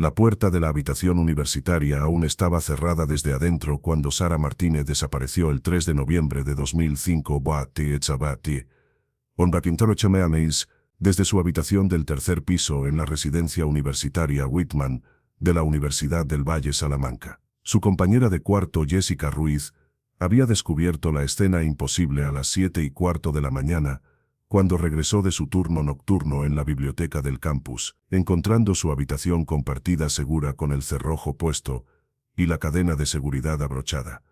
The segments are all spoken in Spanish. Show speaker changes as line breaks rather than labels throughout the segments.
La puerta de la habitación universitaria aún estaba cerrada desde adentro cuando Sara Martínez desapareció el 3 de noviembre de 2005. Desde su habitación del tercer piso en la residencia universitaria Whitman de la Universidad del Valle Salamanca. Su compañera de cuarto, Jessica Ruiz, había descubierto la escena imposible a las 7:15 de la mañana, cuando regresó de su turno nocturno en la biblioteca del campus, encontrando su habitación compartida segura con el cerrojo puesto y la cadena de seguridad abrochada.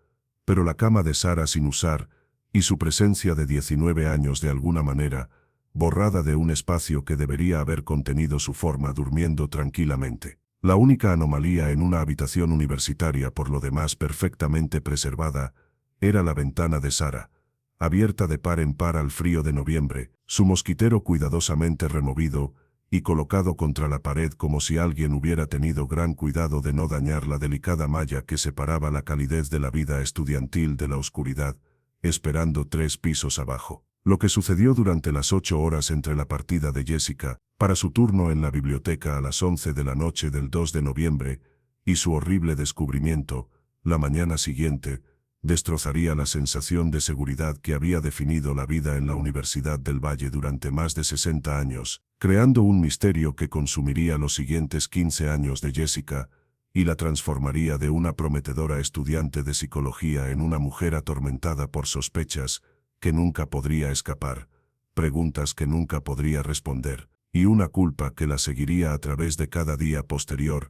Pero la cama de Sara sin usar, y su presencia de 19 años de alguna manera, borrada de un espacio que debería haber contenido su forma durmiendo tranquilamente. La única anomalía en una habitación universitaria, por lo demás perfectamente preservada, era la ventana de Sara, abierta de par en par al frío de noviembre, su mosquitero cuidadosamente removido y colocado contra la pared como si alguien hubiera tenido gran cuidado de no dañar la delicada malla que separaba la calidez de la vida estudiantil de la oscuridad, esperando 3 pisos abajo. Lo que sucedió durante las 8 horas entre la partida de Jessica, para su turno en la biblioteca a las 11 de la noche del 2 de noviembre, y su horrible descubrimiento, la mañana siguiente, destrozaría la sensación de seguridad que había definido la vida en la Universidad del Valle durante más de 60 años, creando un misterio que consumiría los siguientes 15 años de Jessica, y la transformaría de una prometedora estudiante de psicología en una mujer atormentada por sospechas que nunca podría escapar, preguntas que nunca podría responder, y una culpa que la seguiría a través de cada día posterior,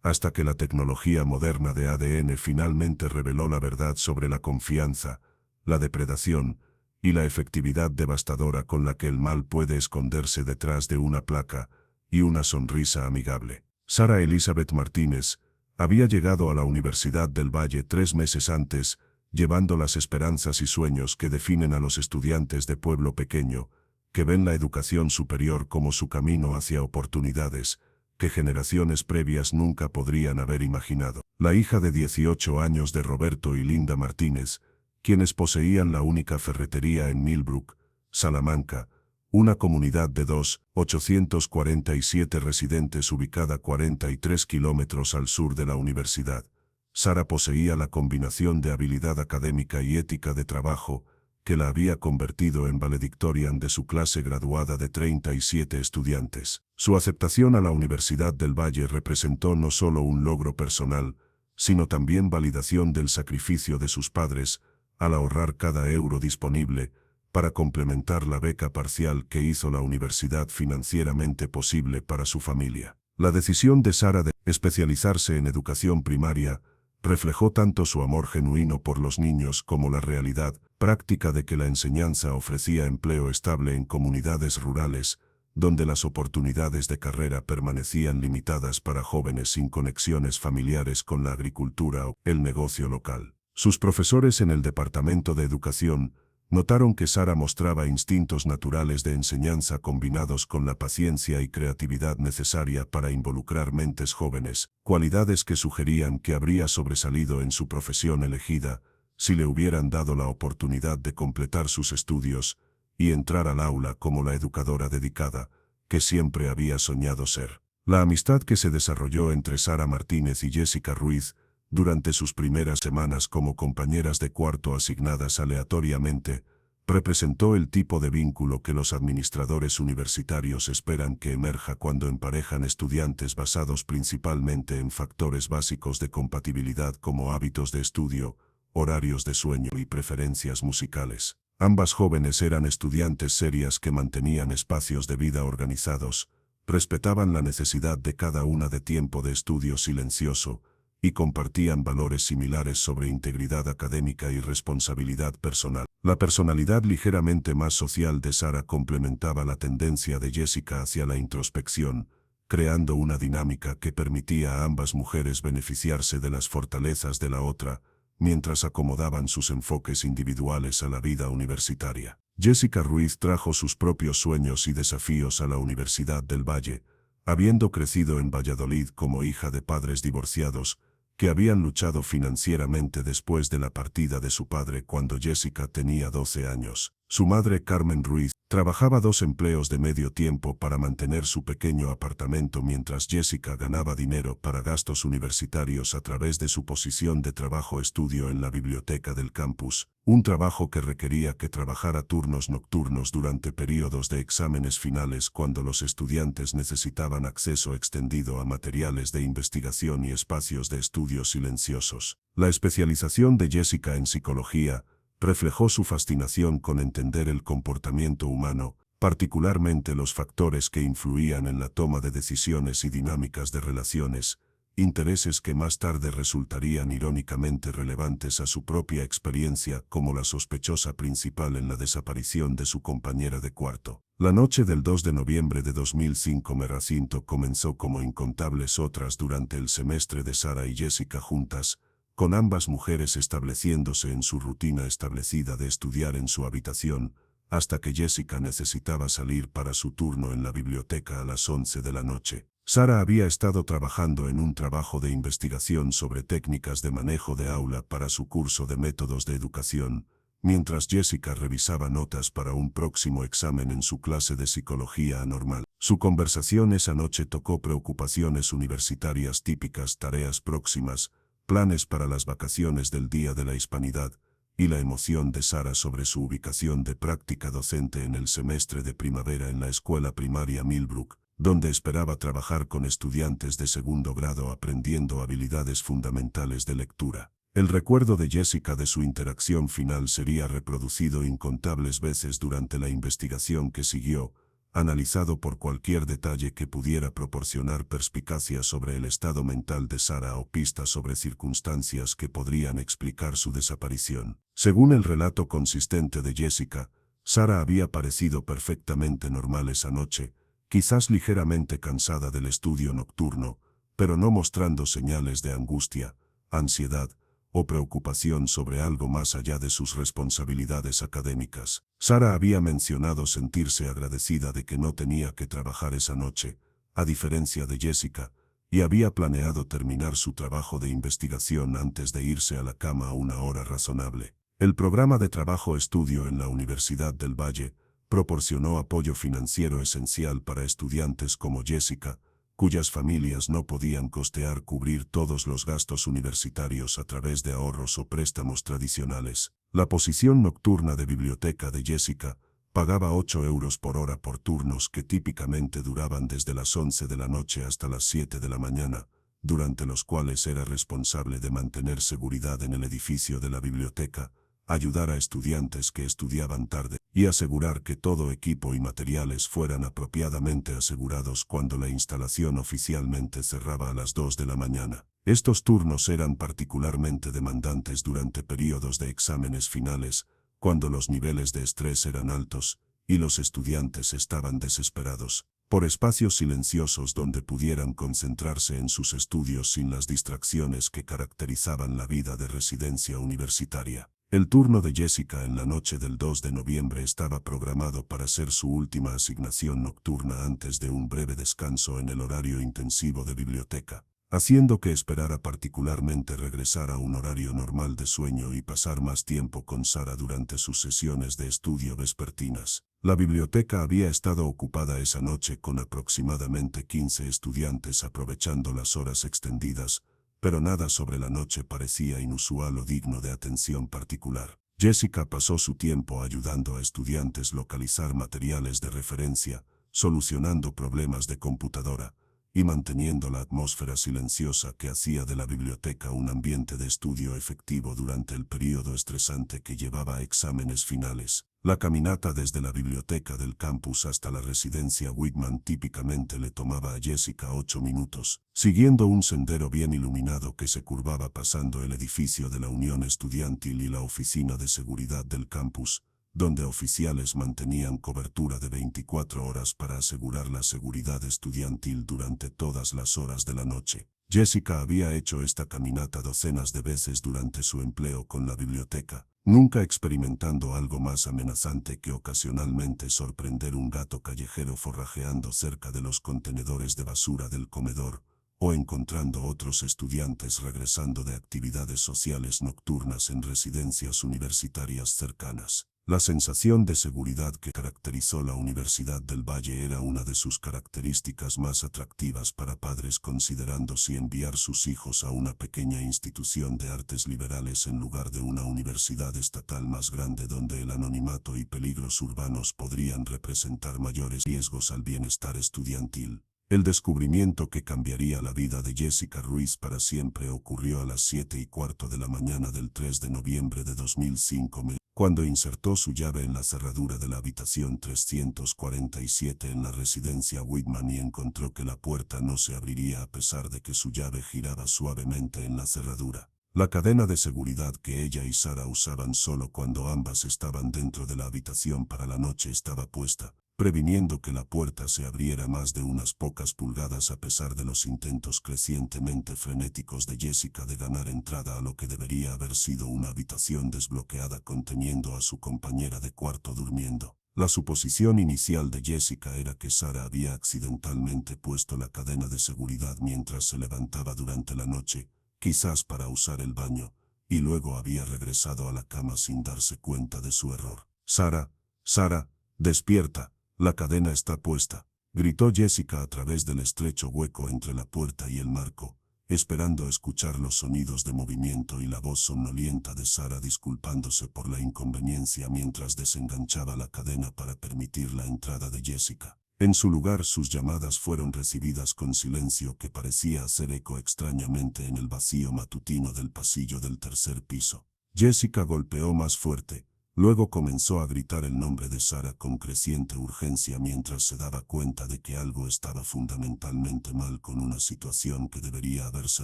hasta que la tecnología moderna de ADN finalmente reveló la verdad sobre la confianza, la depredación y la efectividad devastadora con la que el mal puede esconderse detrás de una placa y una sonrisa amigable. Sara Elizabeth Martínez había llegado a la Universidad del Valle 3 meses antes, llevando las esperanzas y sueños que definen a los estudiantes de pueblo pequeño, que ven la educación superior como su camino hacia oportunidades que generaciones previas nunca podrían haber imaginado. La hija de 18 años de Roberto y Linda Martínez, quienes poseían la única ferretería en Millbrook, Salamanca, una comunidad de 2.847 residentes ubicada 43 kilómetros al sur de la universidad. Sara poseía la combinación de habilidad académica y ética de trabajo que la había convertido en valedictorian de su clase graduada de 37 estudiantes. Su aceptación a la Universidad del Valle representó no solo un logro personal, sino también validación del sacrificio de sus padres al ahorrar cada euro disponible para complementar la beca parcial que hizo la universidad financieramente posible para su familia. La decisión de Sara de especializarse en educación primaria reflejó tanto su amor genuino por los niños como la realidad práctica de que la enseñanza ofrecía empleo estable en comunidades rurales, donde las oportunidades de carrera permanecían limitadas para jóvenes sin conexiones familiares con la agricultura o el negocio local. Sus profesores en el Departamento de Educación notaron que Sara mostraba instintos naturales de enseñanza combinados con la paciencia y creatividad necesaria para involucrar mentes jóvenes, cualidades que sugerían que habría sobresalido en su profesión elegida si le hubieran dado la oportunidad de completar sus estudios y entrar al aula como la educadora dedicada que siempre había soñado ser. La amistad que se desarrolló entre Sara Martínez y Jessica Ruiz durante sus primeras semanas como compañeras de cuarto asignadas aleatoriamente, representó el tipo de vínculo que los administradores universitarios esperan que emerja cuando emparejan estudiantes basados principalmente en factores básicos de compatibilidad como hábitos de estudio, horarios de sueño y preferencias musicales. Ambas jóvenes eran estudiantes serias que mantenían espacios de vida organizados, respetaban la necesidad de cada una de tiempo de estudio silencioso, y compartían valores similares sobre integridad académica y responsabilidad personal. La personalidad ligeramente más social de Sara complementaba la tendencia de Jessica hacia la introspección, creando una dinámica que permitía a ambas mujeres beneficiarse de las fortalezas de la otra, mientras acomodaban sus enfoques individuales a la vida universitaria. Jessica Ruiz trajo sus propios sueños y desafíos a la Universidad del Valle, habiendo crecido en Valladolid como hija de padres divorciados, que habían luchado financieramente después de la partida de su padre cuando Jessica tenía 12 años. Su madre, Carmen Ruiz, trabajaba 2 empleos de medio tiempo para mantener su pequeño apartamento mientras Jessica ganaba dinero para gastos universitarios a través de su posición de trabajo-estudio en la biblioteca del campus, un trabajo que requería que trabajara turnos nocturnos durante periodos de exámenes finales cuando los estudiantes necesitaban acceso extendido a materiales de investigación y espacios de estudio silenciosos. La especialización de Jessica en psicología reflejó su fascinación con entender el comportamiento humano, particularmente los factores que influían en la toma de decisiones y dinámicas de relaciones, intereses que más tarde resultarían irónicamente relevantes a su propia experiencia como la sospechosa principal en la desaparición de su compañera de cuarto. La noche del 2 de noviembre de 2005 me recinto comenzó como incontables otras durante el semestre de Sara y Jessica juntas, con ambas mujeres estableciéndose en su rutina establecida de estudiar en su habitación, hasta que Jessica necesitaba salir para su turno en la biblioteca a las 11 de la noche. Sara había estado trabajando en un trabajo de investigación sobre técnicas de manejo de aula para su curso de métodos de educación, mientras Jessica revisaba notas para un próximo examen en su clase de psicología anormal. Su conversación esa noche tocó preocupaciones universitarias típicas, tareas próximas, planes para las vacaciones del Día de la Hispanidad, y la emoción de Sara sobre su ubicación de práctica docente en el semestre de primavera en la escuela primaria Millbrook, donde esperaba trabajar con estudiantes de segundo grado aprendiendo habilidades fundamentales de lectura. El recuerdo de Jessica de su interacción final sería reproducido incontables veces durante la investigación que siguió, analizado por cualquier detalle que pudiera proporcionar perspicacia sobre el estado mental de Sara o pistas sobre circunstancias que podrían explicar su desaparición. Según el relato consistente de Jessica, Sara había parecido perfectamente normal esa noche, quizás ligeramente cansada del estudio nocturno, pero no mostrando señales de angustia, ansiedad o preocupación sobre algo más allá de sus responsabilidades académicas. Sara había mencionado sentirse agradecida de que no tenía que trabajar esa noche, a diferencia de Jessica, y había planeado terminar su trabajo de investigación antes de irse a la cama a una hora razonable. El programa de trabajo-estudio en la Universidad del Valle proporcionó apoyo financiero esencial para estudiantes como Jessica, cuyas familias no podían costear cubrir todos los gastos universitarios a través de ahorros o préstamos tradicionales. La posición nocturna de biblioteca de Jessica pagaba 8 euros por hora por turnos que típicamente duraban desde las 11 de la noche hasta las 7 de la mañana, durante los cuales era responsable de mantener seguridad en el edificio de la biblioteca, ayudar a estudiantes que estudiaban tarde y asegurar que todo equipo y materiales fueran apropiadamente asegurados cuando la instalación oficialmente cerraba a las 2 de la mañana. Estos turnos eran particularmente demandantes durante periodos de exámenes finales, cuando los niveles de estrés eran altos y los estudiantes estaban desesperados por espacios silenciosos donde pudieran concentrarse en sus estudios sin las distracciones que caracterizaban la vida de residencia universitaria. El turno de Jessica en la noche del 2 de noviembre estaba programado para ser su última asignación nocturna antes de un breve descanso en el horario intensivo de biblioteca, haciendo que esperara particularmente regresar a un horario normal de sueño y pasar más tiempo con Sara durante sus sesiones de estudio vespertinas. La biblioteca había estado ocupada esa noche con aproximadamente 15 estudiantes aprovechando las horas extendidas, pero nada sobre la noche parecía inusual o digno de atención particular. Jessica pasó su tiempo ayudando a estudiantes a localizar materiales de referencia, solucionando problemas de computadora y manteniendo la atmósfera silenciosa que hacía de la biblioteca un ambiente de estudio efectivo durante el período estresante que llevaba a exámenes finales. La caminata desde la biblioteca del campus hasta la residencia Whitman típicamente le tomaba a Jessica 8 minutos, siguiendo un sendero bien iluminado que se curvaba pasando el edificio de la Unión Estudiantil y la oficina de seguridad del campus, donde oficiales mantenían cobertura de 24 horas para asegurar la seguridad estudiantil durante todas las horas de la noche. Jessica había hecho esta caminata docenas de veces durante su empleo con la biblioteca, nunca experimentando algo más amenazante que ocasionalmente sorprender un gato callejero forrajeando cerca de los contenedores de basura del comedor, o encontrando otros estudiantes regresando de actividades sociales nocturnas en residencias universitarias cercanas. La sensación de seguridad que caracterizó la Universidad del Valle era una de sus características más atractivas para padres considerando si enviar sus hijos a una pequeña institución de artes liberales en lugar de una universidad estatal más grande donde el anonimato y peligros urbanos podrían representar mayores riesgos al bienestar estudiantil. El descubrimiento que cambiaría la vida de Jessica Ruiz para siempre ocurrió a las 7:15 de la mañana del 3 de noviembre de 2005, cuando insertó su llave en la cerradura de la habitación 347 en la residencia Whitman y encontró que la puerta no se abriría a pesar de que su llave giraba suavemente en la cerradura. La cadena de seguridad que ella y Sara usaban solo cuando ambas estaban dentro de la habitación para la noche estaba puesta, previniendo que la puerta se abriera más de unas pocas pulgadas a pesar de los intentos crecientemente frenéticos de Jessica de ganar entrada a lo que debería haber sido una habitación desbloqueada conteniendo a su compañera de cuarto durmiendo. La suposición inicial de Jessica era que Sara había accidentalmente puesto la cadena de seguridad mientras se levantaba durante la noche, quizás para usar el baño, y luego había regresado a la cama sin darse cuenta de su error. Sara, despierta. La cadena está puesta, gritó Jessica a través del estrecho hueco entre la puerta y el marco, esperando escuchar los sonidos de movimiento y la voz somnolienta de Sara disculpándose por la inconveniencia mientras desenganchaba la cadena para permitir la entrada de Jessica. En su lugar, sus llamadas fueron recibidas con silencio que parecía hacer eco extrañamente en el vacío matutino del pasillo del tercer piso. Jessica golpeó más fuerte. Luego comenzó a gritar el nombre de Sara con creciente urgencia mientras se daba cuenta de que algo estaba fundamentalmente mal con una situación que debería haberse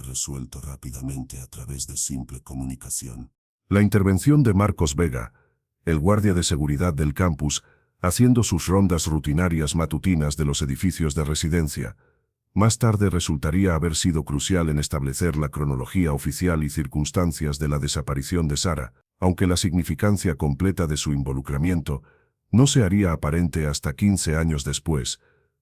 resuelto rápidamente a través de simple comunicación. La intervención de Marcos Vega, el guardia de seguridad del campus, haciendo sus rondas rutinarias matutinas de los edificios de residencia, más tarde resultaría haber sido crucial en establecer la cronología oficial y circunstancias de la desaparición de Sara, aunque la significancia completa de su involucramiento no se haría aparente hasta 15 años después,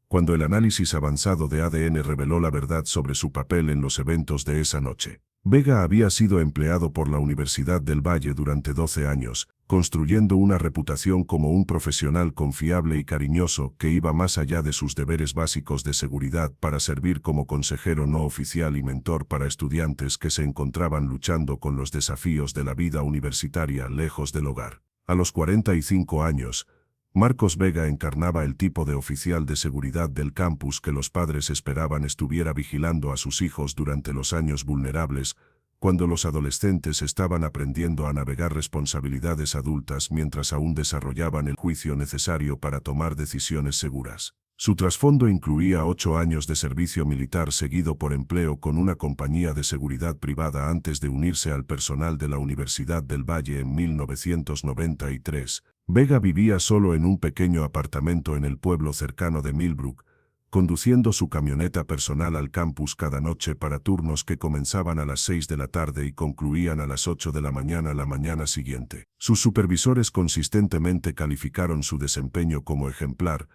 cuando el análisis avanzado de ADN reveló la verdad sobre su papel en los eventos de esa noche. Vega había sido empleado por la Universidad del Valle durante 12 años, construyendo una reputación como un profesional confiable y cariñoso que iba más allá de sus deberes básicos de seguridad para servir como consejero no oficial y mentor para estudiantes que se encontraban luchando con los desafíos de la vida universitaria lejos del hogar. A los 45 años, Marcos Vega encarnaba el tipo de oficial de seguridad del campus que los padres esperaban estuviera vigilando a sus hijos durante los años vulnerables, cuando los adolescentes estaban aprendiendo a navegar responsabilidades adultas mientras aún desarrollaban el juicio necesario para tomar decisiones seguras. Su trasfondo incluía 8 años de servicio militar seguido por empleo con una compañía de seguridad privada antes de unirse al personal de la Universidad del Valle en 1993. Vega vivía solo en un pequeño apartamento en el pueblo cercano de Millbrook, conduciendo su camioneta personal al campus cada noche para turnos que comenzaban a las 6 de la tarde y concluían a las 8 de la mañana siguiente. Sus supervisores consistentemente calificaron su desempeño como ejemplar,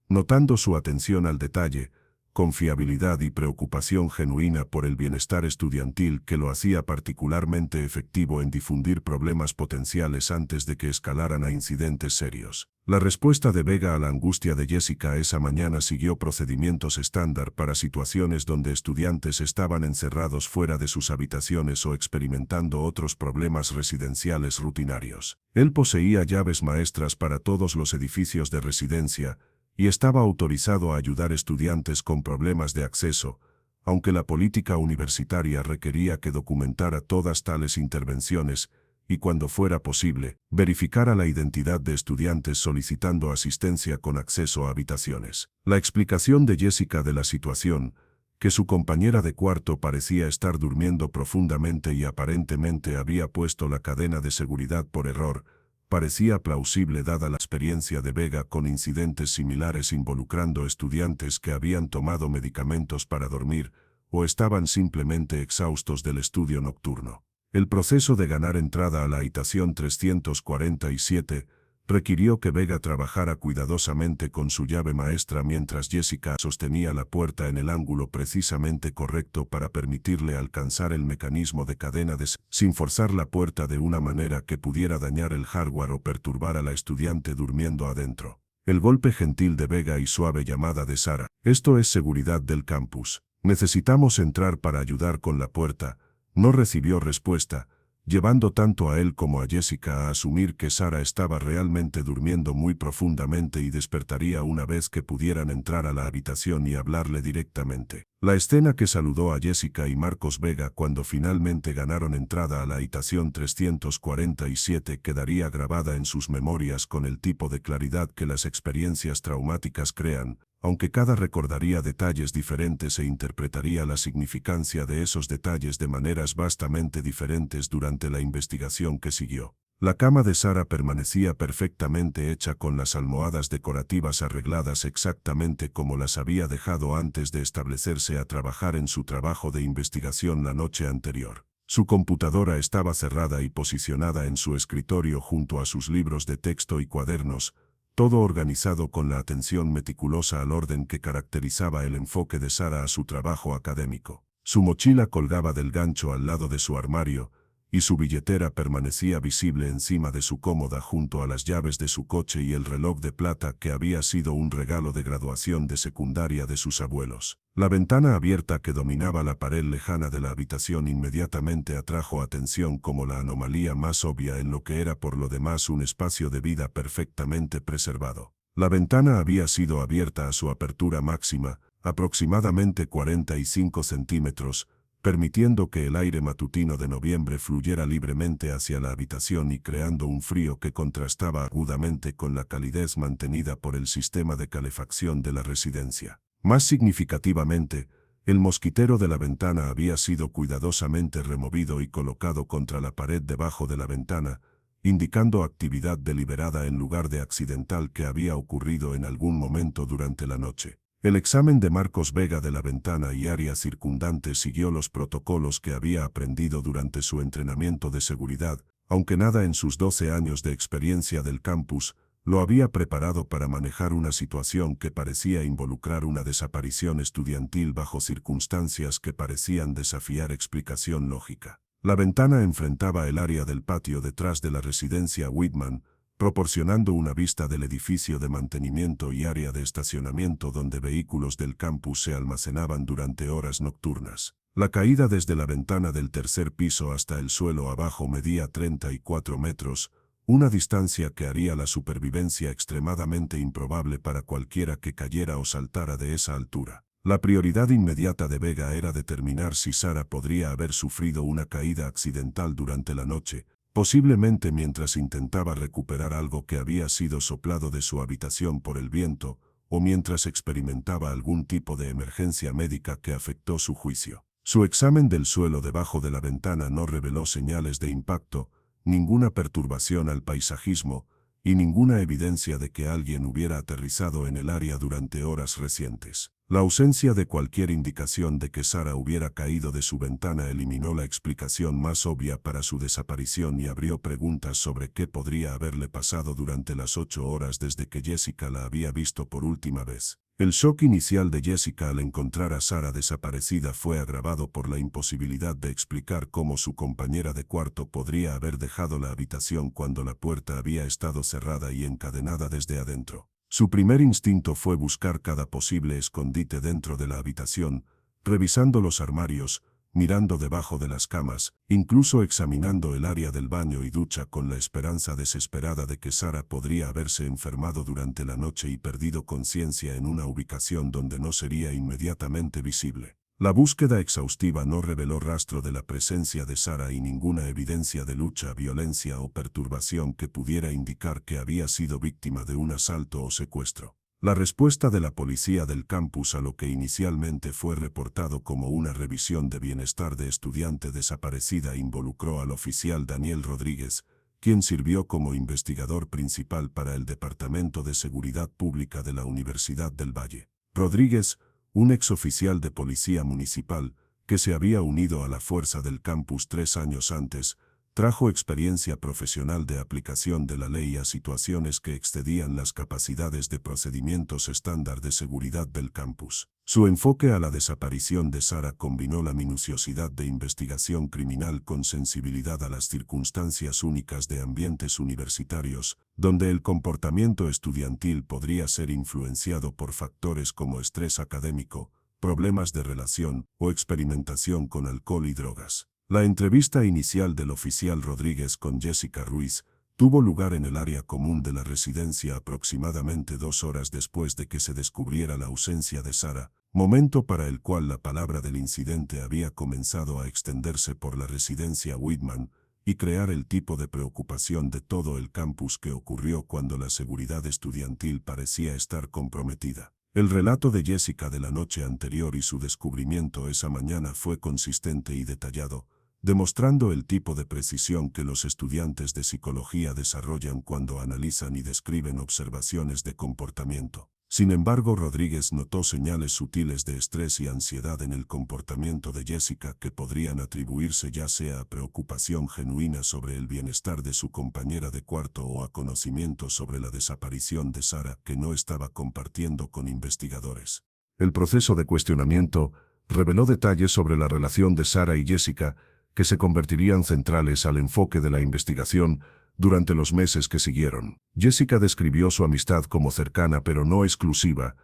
notando su atención al detalle, confiabilidad y preocupación genuina por el bienestar estudiantil que lo hacía particularmente efectivo en difundir problemas potenciales antes de que escalaran a incidentes serios. La respuesta de Vega a la angustia de Jessica esa mañana siguió procedimientos estándar para situaciones donde estudiantes estaban encerrados fuera de sus habitaciones o experimentando otros problemas residenciales rutinarios. Él poseía llaves maestras para todos los edificios de residencia, y estaba autorizado a ayudar estudiantes con problemas de acceso, aunque la política universitaria requería que documentara todas tales intervenciones y, cuando fuera posible, verificara la identidad de estudiantes solicitando asistencia con acceso a habitaciones. La explicación de Jessica de la situación, que su compañera de cuarto parecía estar durmiendo profundamente y aparentemente había puesto la cadena de seguridad por error, parecía plausible dada la experiencia de Vega con incidentes similares involucrando estudiantes que habían tomado medicamentos para dormir o estaban simplemente exhaustos del estudio nocturno. El proceso de ganar entrada a la habitación 347 Requirió que Vega trabajara cuidadosamente con su llave maestra mientras Jessica sostenía la puerta en el ángulo precisamente correcto para permitirle alcanzar el mecanismo de cadena sin forzar la puerta de una manera que pudiera dañar el hardware o perturbar a la estudiante durmiendo adentro. El golpe gentil de Vega y suave llamada de Sara. Esto es seguridad del campus. Necesitamos entrar para ayudar con la puerta. No recibió respuesta, llevando tanto a él como a Jessica a asumir que Sara estaba realmente durmiendo muy profundamente y despertaría una vez que pudieran entrar a la habitación y hablarle directamente. La escena que saludó a Jessica y Marcos Vega cuando finalmente ganaron entrada a la habitación 347 quedaría grabada en sus memorias con el tipo de claridad que las experiencias traumáticas crean, aunque cada recordaría detalles diferentes e interpretaría la significancia de esos detalles de maneras vastamente diferentes durante la investigación que siguió. La cama de Sara permanecía perfectamente hecha con las almohadas decorativas arregladas exactamente como las había dejado antes de establecerse a trabajar en su trabajo de investigación la noche anterior. Su computadora estaba cerrada y posicionada en su escritorio junto a sus libros de texto y cuadernos, todo organizado con la atención meticulosa al orden que caracterizaba el enfoque de Sara a su trabajo académico. Su mochila colgaba del gancho al lado de su armario, y su billetera permanecía visible encima de su cómoda junto a las llaves de su coche y el reloj de plata que había sido un regalo de graduación de secundaria de sus abuelos. La ventana abierta que dominaba la pared lejana de la habitación inmediatamente atrajo atención como la anomalía más obvia en lo que era por lo demás un espacio de vida perfectamente preservado. La ventana había sido abierta a su apertura máxima, aproximadamente 45 centímetros, permitiendo que el aire matutino de noviembre fluyera libremente hacia la habitación y creando un frío que contrastaba agudamente con la calidez mantenida por el sistema de calefacción de la residencia. Más significativamente, el mosquitero de la ventana había sido cuidadosamente removido y colocado contra la pared debajo de la ventana, indicando actividad deliberada en lugar de accidental que había ocurrido en algún momento durante la noche. El examen de Marcos Vega de la ventana y área circundante siguió los protocolos que había aprendido durante su entrenamiento de seguridad, aunque nada en sus 12 años de experiencia del campus lo había preparado para manejar una situación que parecía involucrar una desaparición estudiantil bajo circunstancias que parecían desafiar explicación lógica. La ventana enfrentaba el área del patio detrás de la residencia Whitman, proporcionando una vista del edificio de mantenimiento y área de estacionamiento donde vehículos del campus se almacenaban durante horas nocturnas. La caída desde la ventana del tercer piso hasta el suelo abajo medía 34 metros, una distancia que haría la supervivencia extremadamente improbable para cualquiera que cayera o saltara de esa altura. La prioridad inmediata de Vega era determinar si Sara podría haber sufrido una caída accidental durante la noche, posiblemente mientras intentaba recuperar algo que había sido soplado de su habitación por el viento, o mientras experimentaba algún tipo de emergencia médica que afectó su juicio. Su examen del suelo debajo de la ventana no reveló señales de impacto, ninguna perturbación al paisajismo, y ninguna evidencia de que alguien hubiera aterrizado en el área durante horas recientes. La ausencia de cualquier indicación de que Sara hubiera caído de su ventana eliminó la explicación más obvia para su desaparición y abrió preguntas sobre qué podría haberle pasado durante las 8 horas desde que Jessica la había visto por última vez. El shock inicial de Jessica al encontrar a Sara desaparecida fue agravado por la imposibilidad de explicar cómo su compañera de cuarto podría haber dejado la habitación cuando la puerta había estado cerrada y encadenada desde adentro. Su primer instinto fue buscar cada posible escondite dentro de la habitación, revisando los armarios, mirando debajo de las camas, incluso examinando el área del baño y ducha con la esperanza desesperada de que Sara podría haberse enfermado durante la noche y perdido conciencia en una ubicación donde no sería inmediatamente visible. La búsqueda exhaustiva no reveló rastro de la presencia de Sara y ninguna evidencia de lucha, violencia o perturbación que pudiera indicar que había sido víctima de un asalto o secuestro. La respuesta de la policía del campus a lo que inicialmente fue reportado como una revisión de bienestar de estudiante desaparecida involucró al oficial Daniel Rodríguez, quien sirvió como investigador principal para el Departamento de Seguridad Pública de la Universidad del Valle. Rodríguez, un exoficial de policía municipal, que se había unido a la fuerza del campus 3 años antes, Trajo experiencia profesional de aplicación de la ley a situaciones que excedían las capacidades de procedimientos estándar de seguridad del campus. Su enfoque a la desaparición de Sara combinó la minuciosidad de investigación criminal con sensibilidad a las circunstancias únicas de ambientes universitarios, donde el comportamiento estudiantil podría ser influenciado por factores como estrés académico, problemas de relación o experimentación con alcohol y drogas. La entrevista inicial del oficial Rodríguez con Jessica Ruiz tuvo lugar en el área común de la residencia aproximadamente 2 horas después de que se descubriera la ausencia de Sara, momento para el cual la palabra del incidente había comenzado a extenderse por la residencia Whitman y crear el tipo de preocupación de todo el campus que ocurrió cuando la seguridad estudiantil parecía estar comprometida. El relato de Jessica de la noche anterior y su descubrimiento esa mañana fue consistente y detallado, demostrando el tipo de precisión que los estudiantes de psicología desarrollan cuando analizan y describen observaciones de comportamiento. Sin embargo, Rodríguez notó señales sutiles de estrés y ansiedad en el comportamiento de Jessica que podrían atribuirse ya sea a preocupación genuina sobre el bienestar de su compañera de cuarto o a conocimiento sobre la desaparición de Sara que no estaba compartiendo con investigadores. El proceso de cuestionamiento reveló detalles sobre la relación de Sara y Jessica que se convertirían centrales al enfoque de la investigación durante los meses que siguieron. Jessica describió su amistad como cercana pero no exclusiva,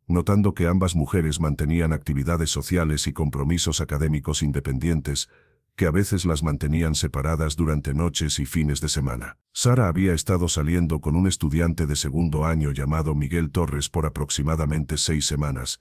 notando que ambas mujeres mantenían actividades sociales y compromisos académicos independientes que a veces las mantenían separadas durante noches y fines de semana. Sara había estado saliendo con un estudiante de segundo año llamado Miguel Torres por aproximadamente 6 semanas,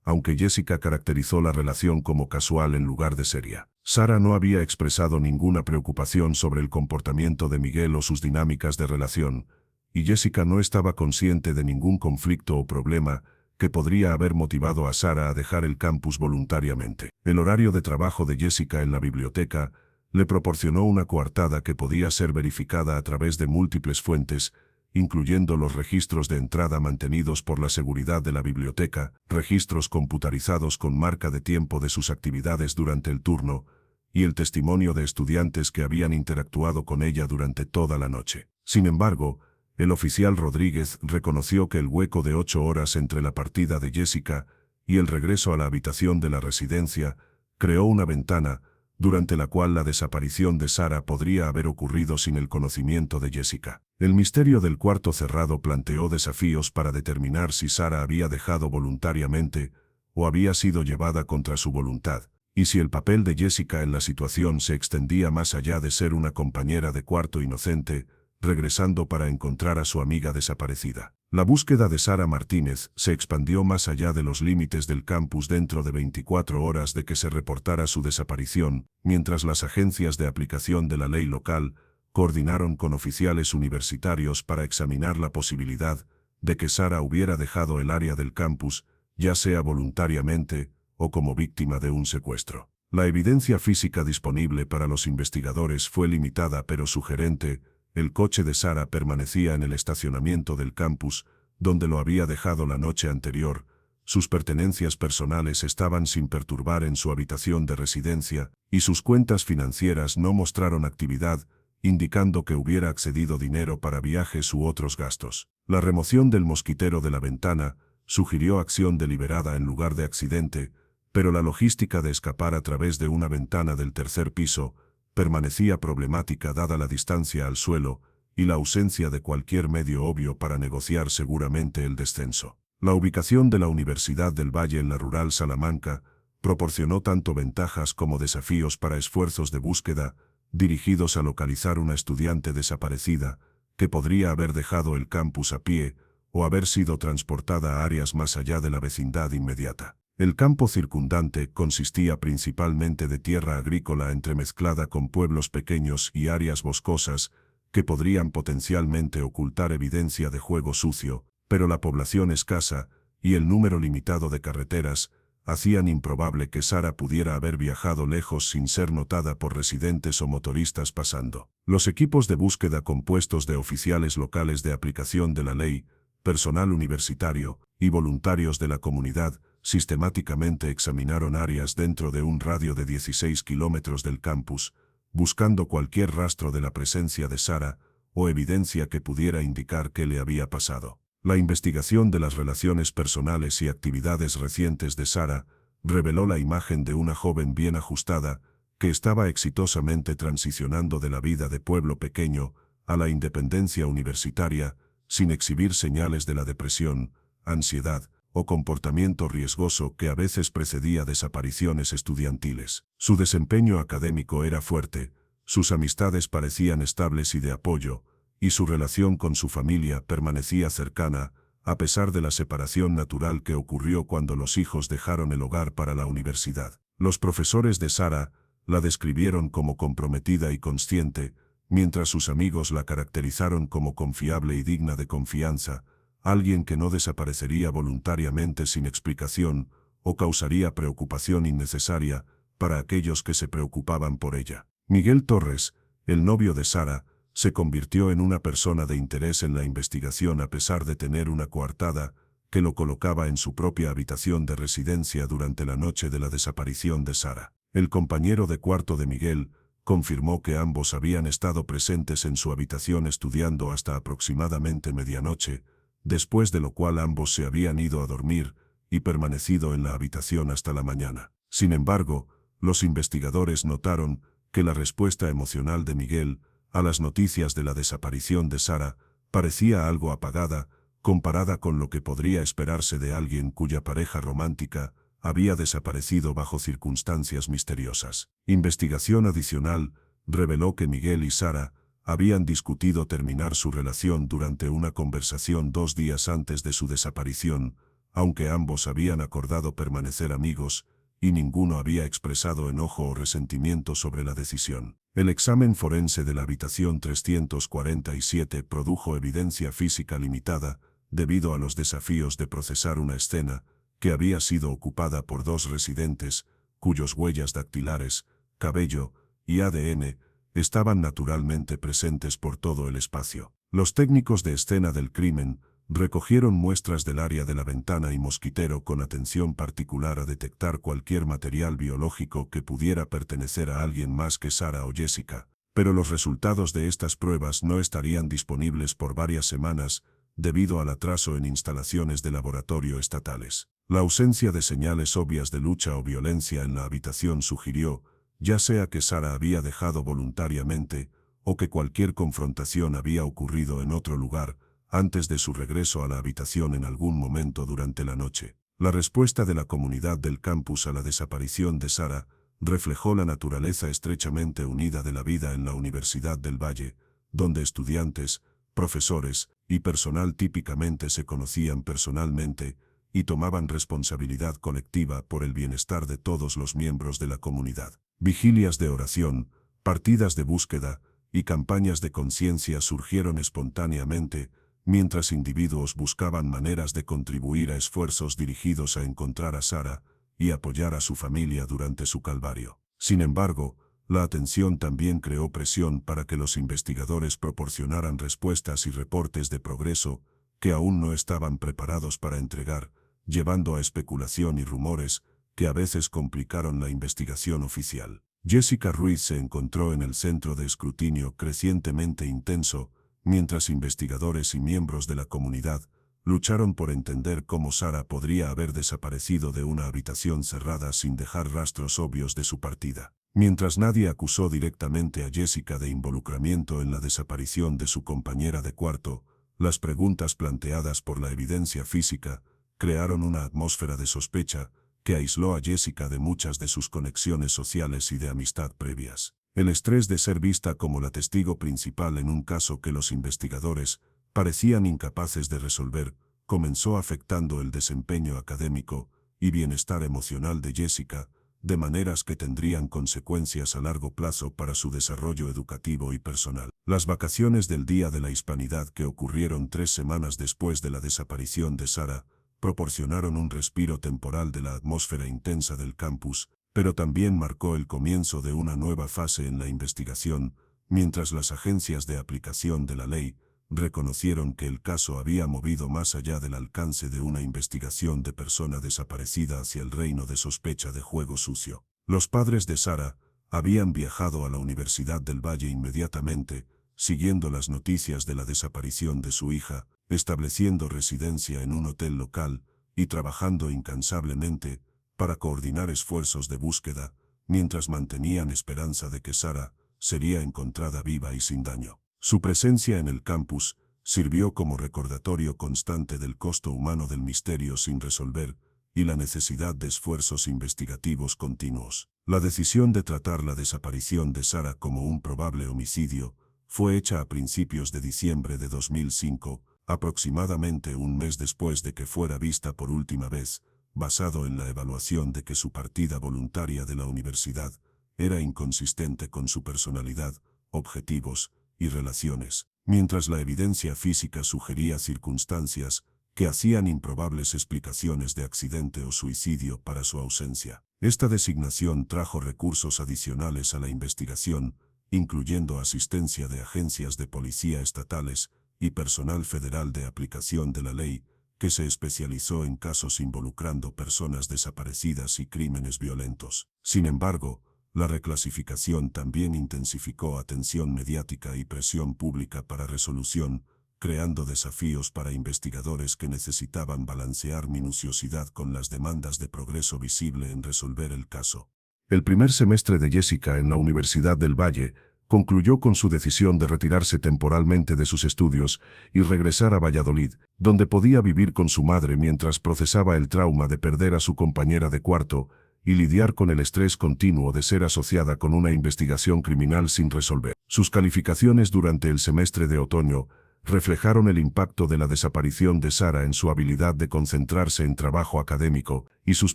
aunque Jessica caracterizó la relación como casual en lugar de seria. Sara no había expresado ninguna preocupación sobre el comportamiento de Miguel o sus dinámicas de relación, y Jessica no estaba consciente de ningún conflicto o problema que podría haber motivado a Sara a dejar el campus voluntariamente. El horario de trabajo de Jessica en la biblioteca le proporcionó una coartada que podía ser verificada a través de múltiples fuentes, incluyendo los registros de entrada mantenidos por la seguridad de la biblioteca, registros computarizados con marca de tiempo de sus actividades durante el turno, y el testimonio de estudiantes que habían interactuado con ella durante toda la noche. Sin embargo, el oficial Rodríguez reconoció que el hueco de 8 horas entre la partida de Jessica y el regreso a la habitación de la residencia creó una ventana, durante la cual la desaparición de Sara podría haber ocurrido sin el conocimiento de Jessica. El misterio del cuarto cerrado planteó desafíos para determinar si Sara había dejado voluntariamente o había sido llevada contra su voluntad, y si el papel de Jessica en la situación se extendía más allá de ser una compañera de cuarto inocente, regresando para encontrar a su amiga desaparecida. La búsqueda de Sara Martínez se expandió más allá de los límites del campus dentro de 24 horas de que se reportara su desaparición, mientras las agencias de aplicación de la ley local coordinaron con oficiales universitarios para examinar la posibilidad de que Sara hubiera dejado el área del campus, ya sea voluntariamente o como víctima de un secuestro. La evidencia física disponible para los investigadores fue limitada pero sugerente. El coche de Sara permanecía en el estacionamiento del campus, donde lo había dejado la noche anterior. Sus pertenencias personales estaban sin perturbar en su habitación de residencia, y sus cuentas financieras no mostraron actividad, indicando que hubiera accedido dinero para viajes u otros gastos. La remoción del mosquitero de la ventana sugirió acción deliberada en lugar de accidente, pero la logística de escapar a través de una ventana del tercer piso permanecía problemática dada la distancia al suelo y la ausencia de cualquier medio obvio para negociar seguramente el descenso. La ubicación de la Universidad del Valle en la rural Salamanca proporcionó tanto ventajas como desafíos para esfuerzos de búsqueda dirigidos a localizar una estudiante desaparecida que podría haber dejado el campus a pie o haber sido transportada a áreas más allá de la vecindad inmediata. El campo circundante consistía principalmente de tierra agrícola entremezclada con pueblos pequeños y áreas boscosas que podrían potencialmente ocultar evidencia de juego sucio, pero la población escasa y el número limitado de carreteras hacían improbable que Sara pudiera haber viajado lejos sin ser notada por residentes o motoristas pasando. Los equipos de búsqueda compuestos de oficiales locales de aplicación de la ley, personal universitario y voluntarios de la comunidad sistemáticamente examinaron áreas dentro de un radio de 16 kilómetros del campus, buscando cualquier rastro de la presencia de Sara o evidencia que pudiera indicar qué le había pasado. La investigación de las relaciones personales y actividades recientes de Sara reveló la imagen de una joven bien ajustada que estaba exitosamente transicionando de la vida de pueblo pequeño a la independencia universitaria, sin exhibir señales de la depresión, ansiedad o comportamiento riesgoso que a veces precedía desapariciones estudiantiles. Su desempeño académico era fuerte, sus amistades parecían estables y de apoyo, y su relación con su familia permanecía cercana, a pesar de la separación natural que ocurrió cuando los hijos dejaron el hogar para la universidad. Los profesores de Sara la describieron como comprometida y consciente, mientras sus amigos la caracterizaron como confiable y digna de confianza, alguien que no desaparecería voluntariamente sin explicación o causaría preocupación innecesaria para aquellos que se preocupaban por ella. Miguel Torres, el novio de Sara, se convirtió en una persona de interés en la investigación a pesar de tener una coartada que lo colocaba en su propia habitación de residencia durante la noche de la desaparición de Sara. El compañero de cuarto de Miguel confirmó que ambos habían estado presentes en su habitación estudiando hasta aproximadamente medianoche, después de lo cual ambos se habían ido a dormir y permanecido en la habitación hasta la mañana. Sin embargo, los investigadores notaron que la respuesta emocional de Miguel a las noticias de la desaparición de Sara parecía algo apagada, comparada con lo que podría esperarse de alguien cuya pareja romántica había desaparecido bajo circunstancias misteriosas. Investigación adicional reveló que Miguel y Sara habían discutido terminar su relación durante una conversación 2 días antes de su desaparición, aunque ambos habían acordado permanecer amigos, y ninguno había expresado enojo o resentimiento sobre la decisión. El examen forense de la habitación 347 produjo evidencia física limitada, debido a los desafíos de procesar una escena que había sido ocupada por 2 residentes, cuyos huellas dactilares, cabello y ADN estaban naturalmente presentes por todo el espacio. Los técnicos de escena del crimen recogieron muestras del área de la ventana y mosquitero con atención particular a detectar cualquier material biológico que pudiera pertenecer a alguien más que Sara o Jessica, pero los resultados de estas pruebas no estarían disponibles por varias semanas debido al atraso en instalaciones de laboratorio estatales. La ausencia de señales obvias de lucha o violencia en la habitación sugirió, ya sea que Sara había dejado voluntariamente o que cualquier confrontación había ocurrido en otro lugar antes de su regreso a la habitación en algún momento durante la noche. La respuesta de la comunidad del campus a la desaparición de Sara reflejó la naturaleza estrechamente unida de la vida en la Universidad del Valle, donde estudiantes, profesores y personal típicamente se conocían personalmente y tomaban responsabilidad colectiva por el bienestar de todos los miembros de la comunidad. Vigilias de oración, partidas de búsqueda y campañas de conciencia surgieron espontáneamente, mientras individuos buscaban maneras de contribuir a esfuerzos dirigidos a encontrar a Sara y apoyar a su familia durante su calvario. Sin embargo, la atención también creó presión para que los investigadores proporcionaran respuestas y reportes de progreso que aún no estaban preparados para entregar, llevando a especulación y rumores que a veces complicaron la investigación oficial. Jessica Ruiz se encontró en el centro de escrutinio crecientemente intenso, mientras investigadores y miembros de la comunidad lucharon por entender cómo Sara podría haber desaparecido de una habitación cerrada sin dejar rastros obvios de su partida. Mientras nadie acusó directamente a Jessica de involucramiento en la desaparición de su compañera de cuarto, las preguntas planteadas por la evidencia física crearon una atmósfera de sospecha que aisló a Jessica de muchas de sus conexiones sociales y de amistad previas. El estrés de ser vista como la testigo principal en un caso que los investigadores parecían incapaces de resolver, comenzó afectando el desempeño académico y bienestar emocional de Jessica, de maneras que tendrían consecuencias a largo plazo para su desarrollo educativo y personal. Las vacaciones del Día de la Hispanidad que ocurrieron 3 semanas después de la desaparición de Sara, proporcionaron un respiro temporal de la atmósfera intensa del campus, pero también marcó el comienzo de una nueva fase en la investigación, mientras las agencias de aplicación de la ley reconocieron que el caso había movido más allá del alcance de una investigación de persona desaparecida hacia el reino de sospecha de juego sucio. Los padres de Sara habían viajado a la Universidad del Valle inmediatamente, siguiendo las noticias de la desaparición de su hija, estableciendo residencia en un hotel local y trabajando incansablemente para coordinar esfuerzos de búsqueda, mientras mantenían esperanza de que Sara sería encontrada viva y sin daño. Su presencia en el campus sirvió como recordatorio constante del costo humano del misterio sin resolver y la necesidad de esfuerzos investigativos continuos. La decisión de tratar la desaparición de Sara como un probable homicidio fue hecha a principios de diciembre de 2005, aproximadamente un mes después de que fuera vista por última vez, basado en la evaluación de que su partida voluntaria de la universidad era inconsistente con su personalidad, objetivos y relaciones, mientras la evidencia física sugería circunstancias que hacían improbables explicaciones de accidente o suicidio para su ausencia. Esta designación trajo recursos adicionales a la investigación, incluyendo asistencia de agencias de policía estatales y personal federal de aplicación de la ley, que se especializó en casos involucrando personas desaparecidas y crímenes violentos. Sin embargo, la reclasificación también intensificó atención mediática y presión pública para resolución, creando desafíos para investigadores que necesitaban balancear minuciosidad con las demandas de progreso visible en resolver el caso. El primer semestre de Jessica en la Universidad del Valle concluyó con su decisión de retirarse temporalmente de sus estudios y regresar a Valladolid, donde podía vivir con su madre mientras procesaba el trauma de perder a su compañera de cuarto y lidiar con el estrés continuo de ser asociada con una investigación criminal sin resolver. Sus calificaciones durante el semestre de otoño reflejaron el impacto de la desaparición de Sara en su habilidad de concentrarse en trabajo académico, y sus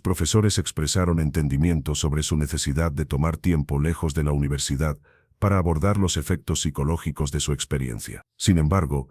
profesores expresaron entendimiento sobre su necesidad de tomar tiempo lejos de la universidad para abordar los efectos psicológicos de su experiencia. Sin embargo,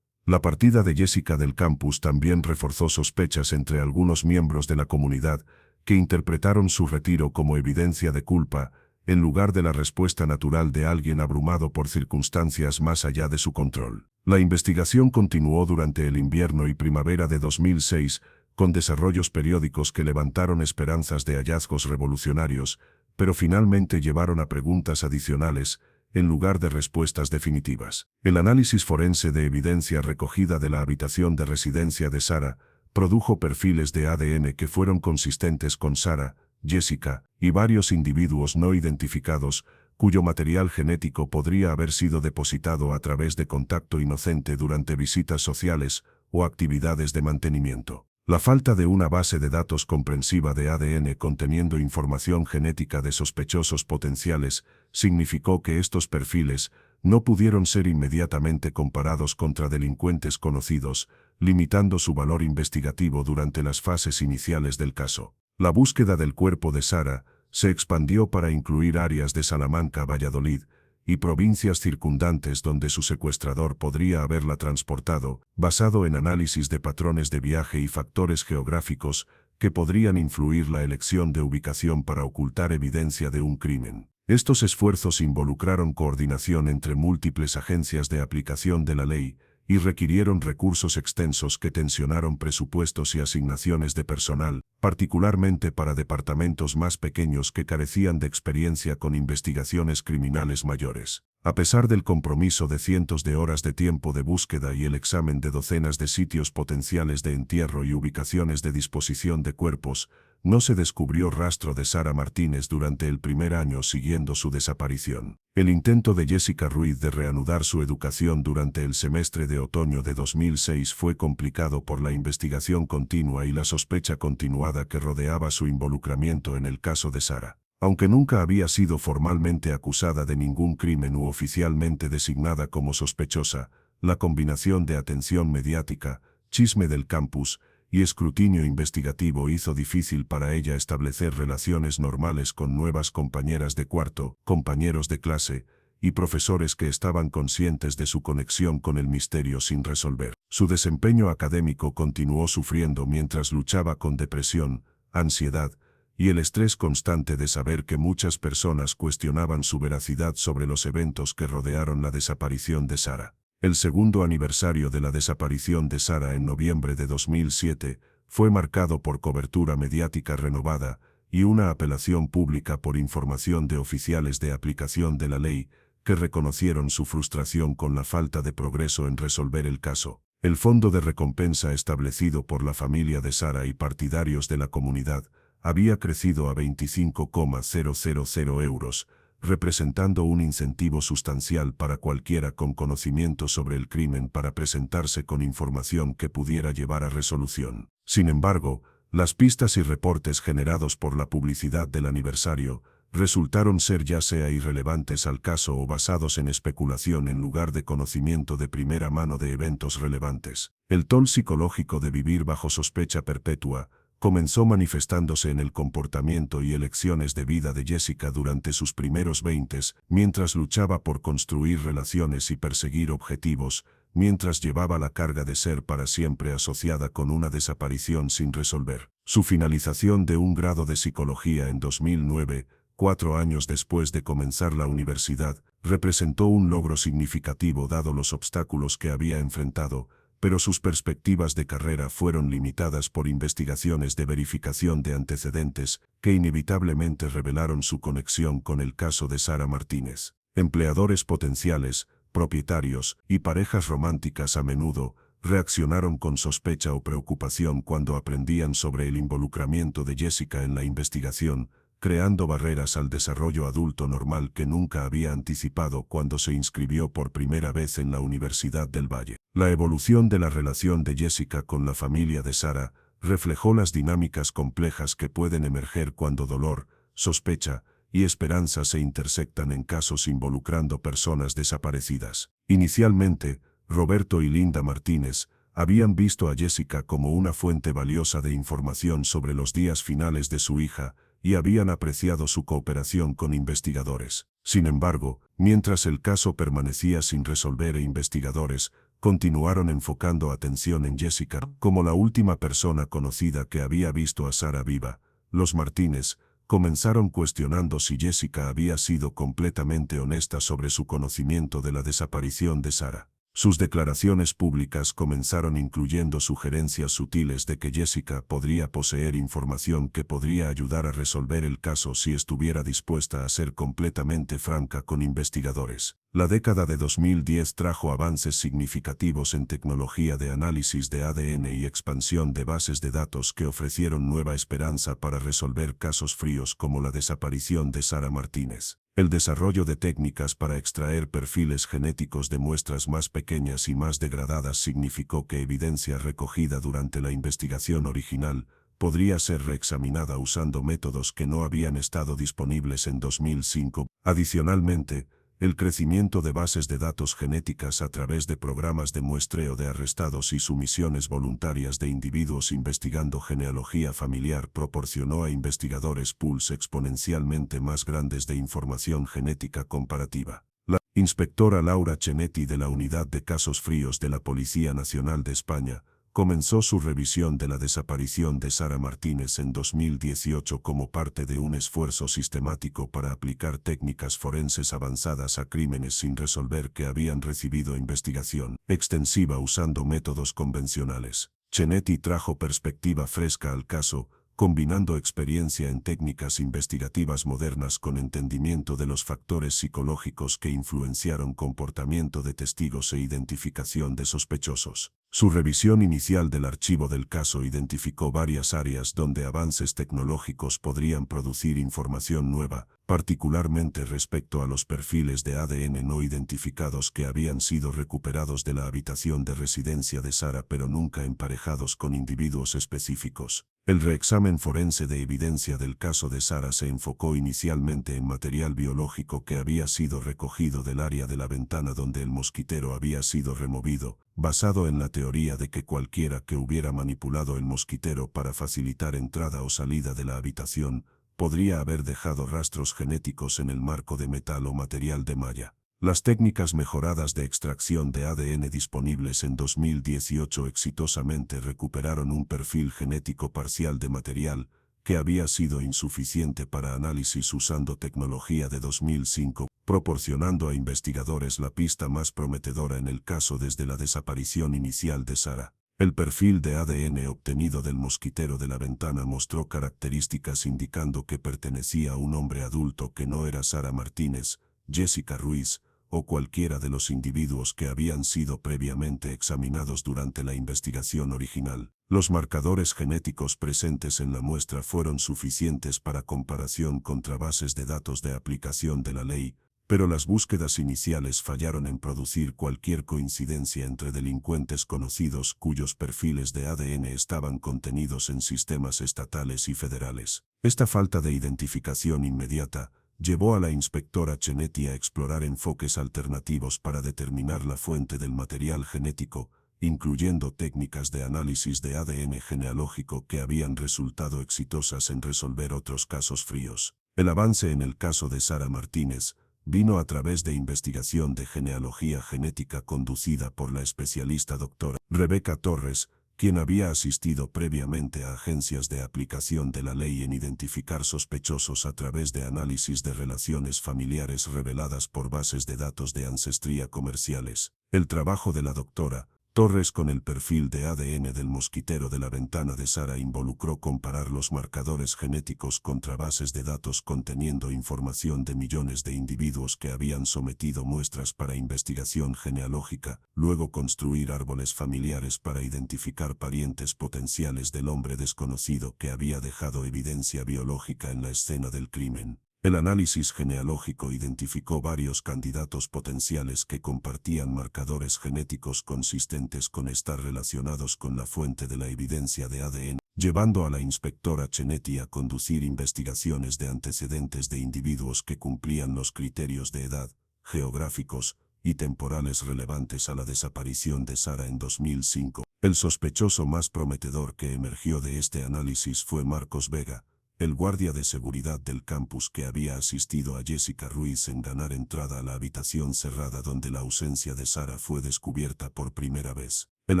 la partida de Jessica del campus también reforzó sospechas entre algunos miembros de la comunidad que interpretaron su retiro como evidencia de culpa, en lugar de la respuesta natural de alguien abrumado por circunstancias más allá de su control. La investigación continuó durante el invierno y primavera de 2006, con desarrollos periódicos que levantaron esperanzas de hallazgos revolucionarios, pero finalmente llevaron a preguntas adicionales, en lugar de respuestas definitivas. El análisis forense de evidencia recogida de la habitación de residencia de Sara produjo perfiles de ADN que fueron consistentes con Sara, Jessica y varios individuos no identificados, cuyo material genético podría haber sido depositado a través de contacto inocente durante visitas sociales o actividades de mantenimiento. La falta de una base de datos comprensiva de ADN conteniendo información genética de sospechosos potenciales significó que estos perfiles no pudieron ser inmediatamente comparados contra delincuentes conocidos, limitando su valor investigativo durante las fases iniciales del caso. La búsqueda del cuerpo de Sara se expandió para incluir áreas de Salamanca, Valladolid y provincias circundantes donde su secuestrador podría haberla transportado, basado en análisis de patrones de viaje y factores geográficos que podrían influir la elección de ubicación para ocultar evidencia de un crimen. Estos esfuerzos involucraron coordinación entre múltiples agencias de aplicación de la ley y requirieron recursos extensos que tensionaron presupuestos y asignaciones de personal, particularmente para departamentos más pequeños que carecían de experiencia con investigaciones criminales mayores. A pesar del compromiso de cientos de horas de tiempo de búsqueda y el examen de docenas de sitios potenciales de entierro y ubicaciones de disposición de cuerpos, no se descubrió rastro de Sara Martínez durante el primer año siguiendo su desaparición. El intento de Jessica Ruiz de reanudar su educación durante el semestre de otoño de 2006 fue complicado por la investigación continua y la sospecha continuada que rodeaba su involucramiento en el caso de Sara. Aunque nunca había sido formalmente acusada de ningún crimen u oficialmente designada como sospechosa, la combinación de atención mediática, chisme del campus y escrutinio investigativo hizo difícil para ella establecer relaciones normales con nuevas compañeras de cuarto, compañeros de clase y profesores que estaban conscientes de su conexión con el misterio sin resolver. Su desempeño académico continuó sufriendo mientras luchaba con depresión, ansiedad y el estrés constante de saber que muchas personas cuestionaban su veracidad sobre los eventos que rodearon la desaparición de Sara. El segundo aniversario de la desaparición de Sara en noviembre de 2007 fue marcado por cobertura mediática renovada y una apelación pública por información de oficiales de aplicación de la ley, que reconocieron su frustración con la falta de progreso en resolver el caso. El fondo de recompensa establecido por la familia de Sara y partidarios de la comunidad había crecido a 25,000 euros, representando un incentivo sustancial para cualquiera con conocimiento sobre el crimen para presentarse con información que pudiera llevar a resolución. Sin embargo, las pistas y reportes generados por la publicidad del aniversario resultaron ser ya sea irrelevantes al caso o basados en especulación en lugar de conocimiento de primera mano de eventos relevantes. El toll psicológico de vivir bajo sospecha perpetua comenzó manifestándose en el comportamiento y elecciones de vida de Jessica durante sus primeros 20, mientras luchaba por construir relaciones y perseguir objetivos, mientras llevaba la carga de ser para siempre asociada con una desaparición sin resolver. Su finalización de un grado de psicología en 2009, 4 años después de comenzar la universidad, representó un logro significativo dado los obstáculos que había enfrentado, pero sus perspectivas de carrera fueron limitadas por investigaciones de verificación de antecedentes que inevitablemente revelaron su conexión con el caso de Sara Martínez. Empleadores potenciales, propietarios y parejas románticas a menudo reaccionaron con sospecha o preocupación cuando aprendían sobre el involucramiento de Jessica en la investigación, creando barreras al desarrollo adulto normal que nunca había anticipado cuando se inscribió por primera vez en la Universidad del Valle. La evolución de la relación de Jessica con la familia de Sara reflejó las dinámicas complejas que pueden emerger cuando dolor, sospecha y esperanza se intersectan en casos involucrando personas desaparecidas. Inicialmente, Roberto y Linda Martínez habían visto a Jessica como una fuente valiosa de información sobre los días finales de su hija, y habían apreciado su cooperación con investigadores. Sin embargo, mientras el caso permanecía sin resolver investigadores continuaron enfocando atención en Jessica como la última persona conocida que había visto a Sara viva. Los Martínez comenzaron cuestionando si Jessica había sido completamente honesta sobre su conocimiento de la desaparición de Sara. Sus declaraciones públicas comenzaron incluyendo sugerencias sutiles de que Jessica podría poseer información que podría ayudar a resolver el caso si estuviera dispuesta a ser completamente franca con investigadores. La década de 2010 trajo avances significativos en tecnología de análisis de ADN y expansión de bases de datos que ofrecieron nueva esperanza para resolver casos fríos como la desaparición de Sara Martínez. El desarrollo de técnicas para extraer perfiles genéticos de muestras más pequeñas y más degradadas significó que evidencia recogida durante la investigación original podría ser reexaminada usando métodos que no habían estado disponibles en 2005. Adicionalmente, el crecimiento de bases de datos genéticas a través de programas de muestreo de arrestados y sumisiones voluntarias de individuos investigando genealogía familiar proporcionó a investigadores pools exponencialmente más grandes de información genética comparativa. La inspectora Laura Chenetti de la Unidad de Casos Fríos de la Policía Nacional de España comenzó su revisión de la desaparición de Sara Martínez en 2018 como parte de un esfuerzo sistemático para aplicar técnicas forenses avanzadas a crímenes sin resolver que habían recibido investigación extensiva usando métodos convencionales. Chenetti trajo perspectiva fresca al caso, combinando experiencia en técnicas investigativas modernas con entendimiento de los factores psicológicos que influenciaron comportamiento de testigos e identificación de sospechosos. Su revisión inicial del archivo del caso identificó varias áreas donde avances tecnológicos podrían producir información nueva, particularmente respecto a los perfiles de ADN no identificados que habían sido recuperados de la habitación de residencia de Sara pero nunca emparejados con individuos específicos. El reexamen forense de evidencia del caso de Sara se enfocó inicialmente en material biológico que había sido recogido del área de la ventana donde el mosquitero había sido removido, basado en la teoría de que cualquiera que hubiera manipulado el mosquitero para facilitar entrada o salida de la habitación, podría haber dejado rastros genéticos en el marco de metal o material de malla. Las técnicas mejoradas de extracción de ADN disponibles en 2018 exitosamente recuperaron un perfil genético parcial de material que había sido insuficiente para análisis usando tecnología de 2005, proporcionando a investigadores la pista más prometedora en el caso desde la desaparición inicial de Sara. El perfil de ADN obtenido del mosquitero de la ventana mostró características indicando que pertenecía a un hombre adulto que no era Sara Martínez, Jessica Ruiz, o cualquiera de los individuos que habían sido previamente examinados durante la investigación original. Los marcadores genéticos presentes en la muestra fueron suficientes para comparación contra bases de datos de aplicación de la ley, pero las búsquedas iniciales fallaron en producir cualquier coincidencia entre delincuentes conocidos cuyos perfiles de ADN estaban contenidos en sistemas estatales y federales. Esta falta de identificación inmediata llevó a la inspectora Chenetti a explorar enfoques alternativos para determinar la fuente del material genético, incluyendo técnicas de análisis de ADN genealógico que habían resultado exitosas en resolver otros casos fríos. El avance en el caso de Sara Martínez vino a través de investigación de genealogía genética conducida por la especialista doctora Rebeca Torres, quien había asistido previamente a agencias de aplicación de la ley en identificar sospechosos a través de análisis de relaciones familiares reveladas por bases de datos de ancestría comerciales. El trabajo de la doctora Torres con el perfil de ADN del mosquitero de la ventana de Sara involucró comparar los marcadores genéticos contra bases de datos conteniendo información de millones de individuos que habían sometido muestras para investigación genealógica, luego construir árboles familiares para identificar parientes potenciales del hombre desconocido que había dejado evidencia biológica en la escena del crimen. El análisis genealógico identificó varios candidatos potenciales que compartían marcadores genéticos consistentes con estar relacionados con la fuente de la evidencia de ADN, llevando a la inspectora Chenetti a conducir investigaciones de antecedentes de individuos que cumplían los criterios de edad, geográficos y temporales relevantes a la desaparición de Sara en 2005. El sospechoso más prometedor que emergió de este análisis fue Marcos Vega, el guardia de seguridad del campus que había asistido a Jessica Ruiz en ganar entrada a la habitación cerrada donde la ausencia de Sara fue descubierta por primera vez. El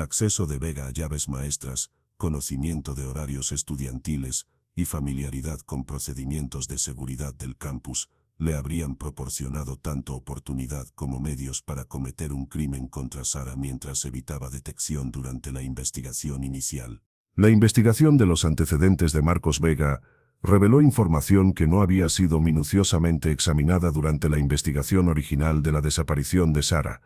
acceso de Vega a llaves maestras, conocimiento de horarios estudiantiles y familiaridad con procedimientos de seguridad del campus le habrían proporcionado tanto oportunidad como medios para cometer un crimen contra Sara mientras evitaba detección durante la investigación inicial. La investigación de los antecedentes de Marcos Vega reveló información que no había sido minuciosamente examinada durante la investigación original de la desaparición de Sara,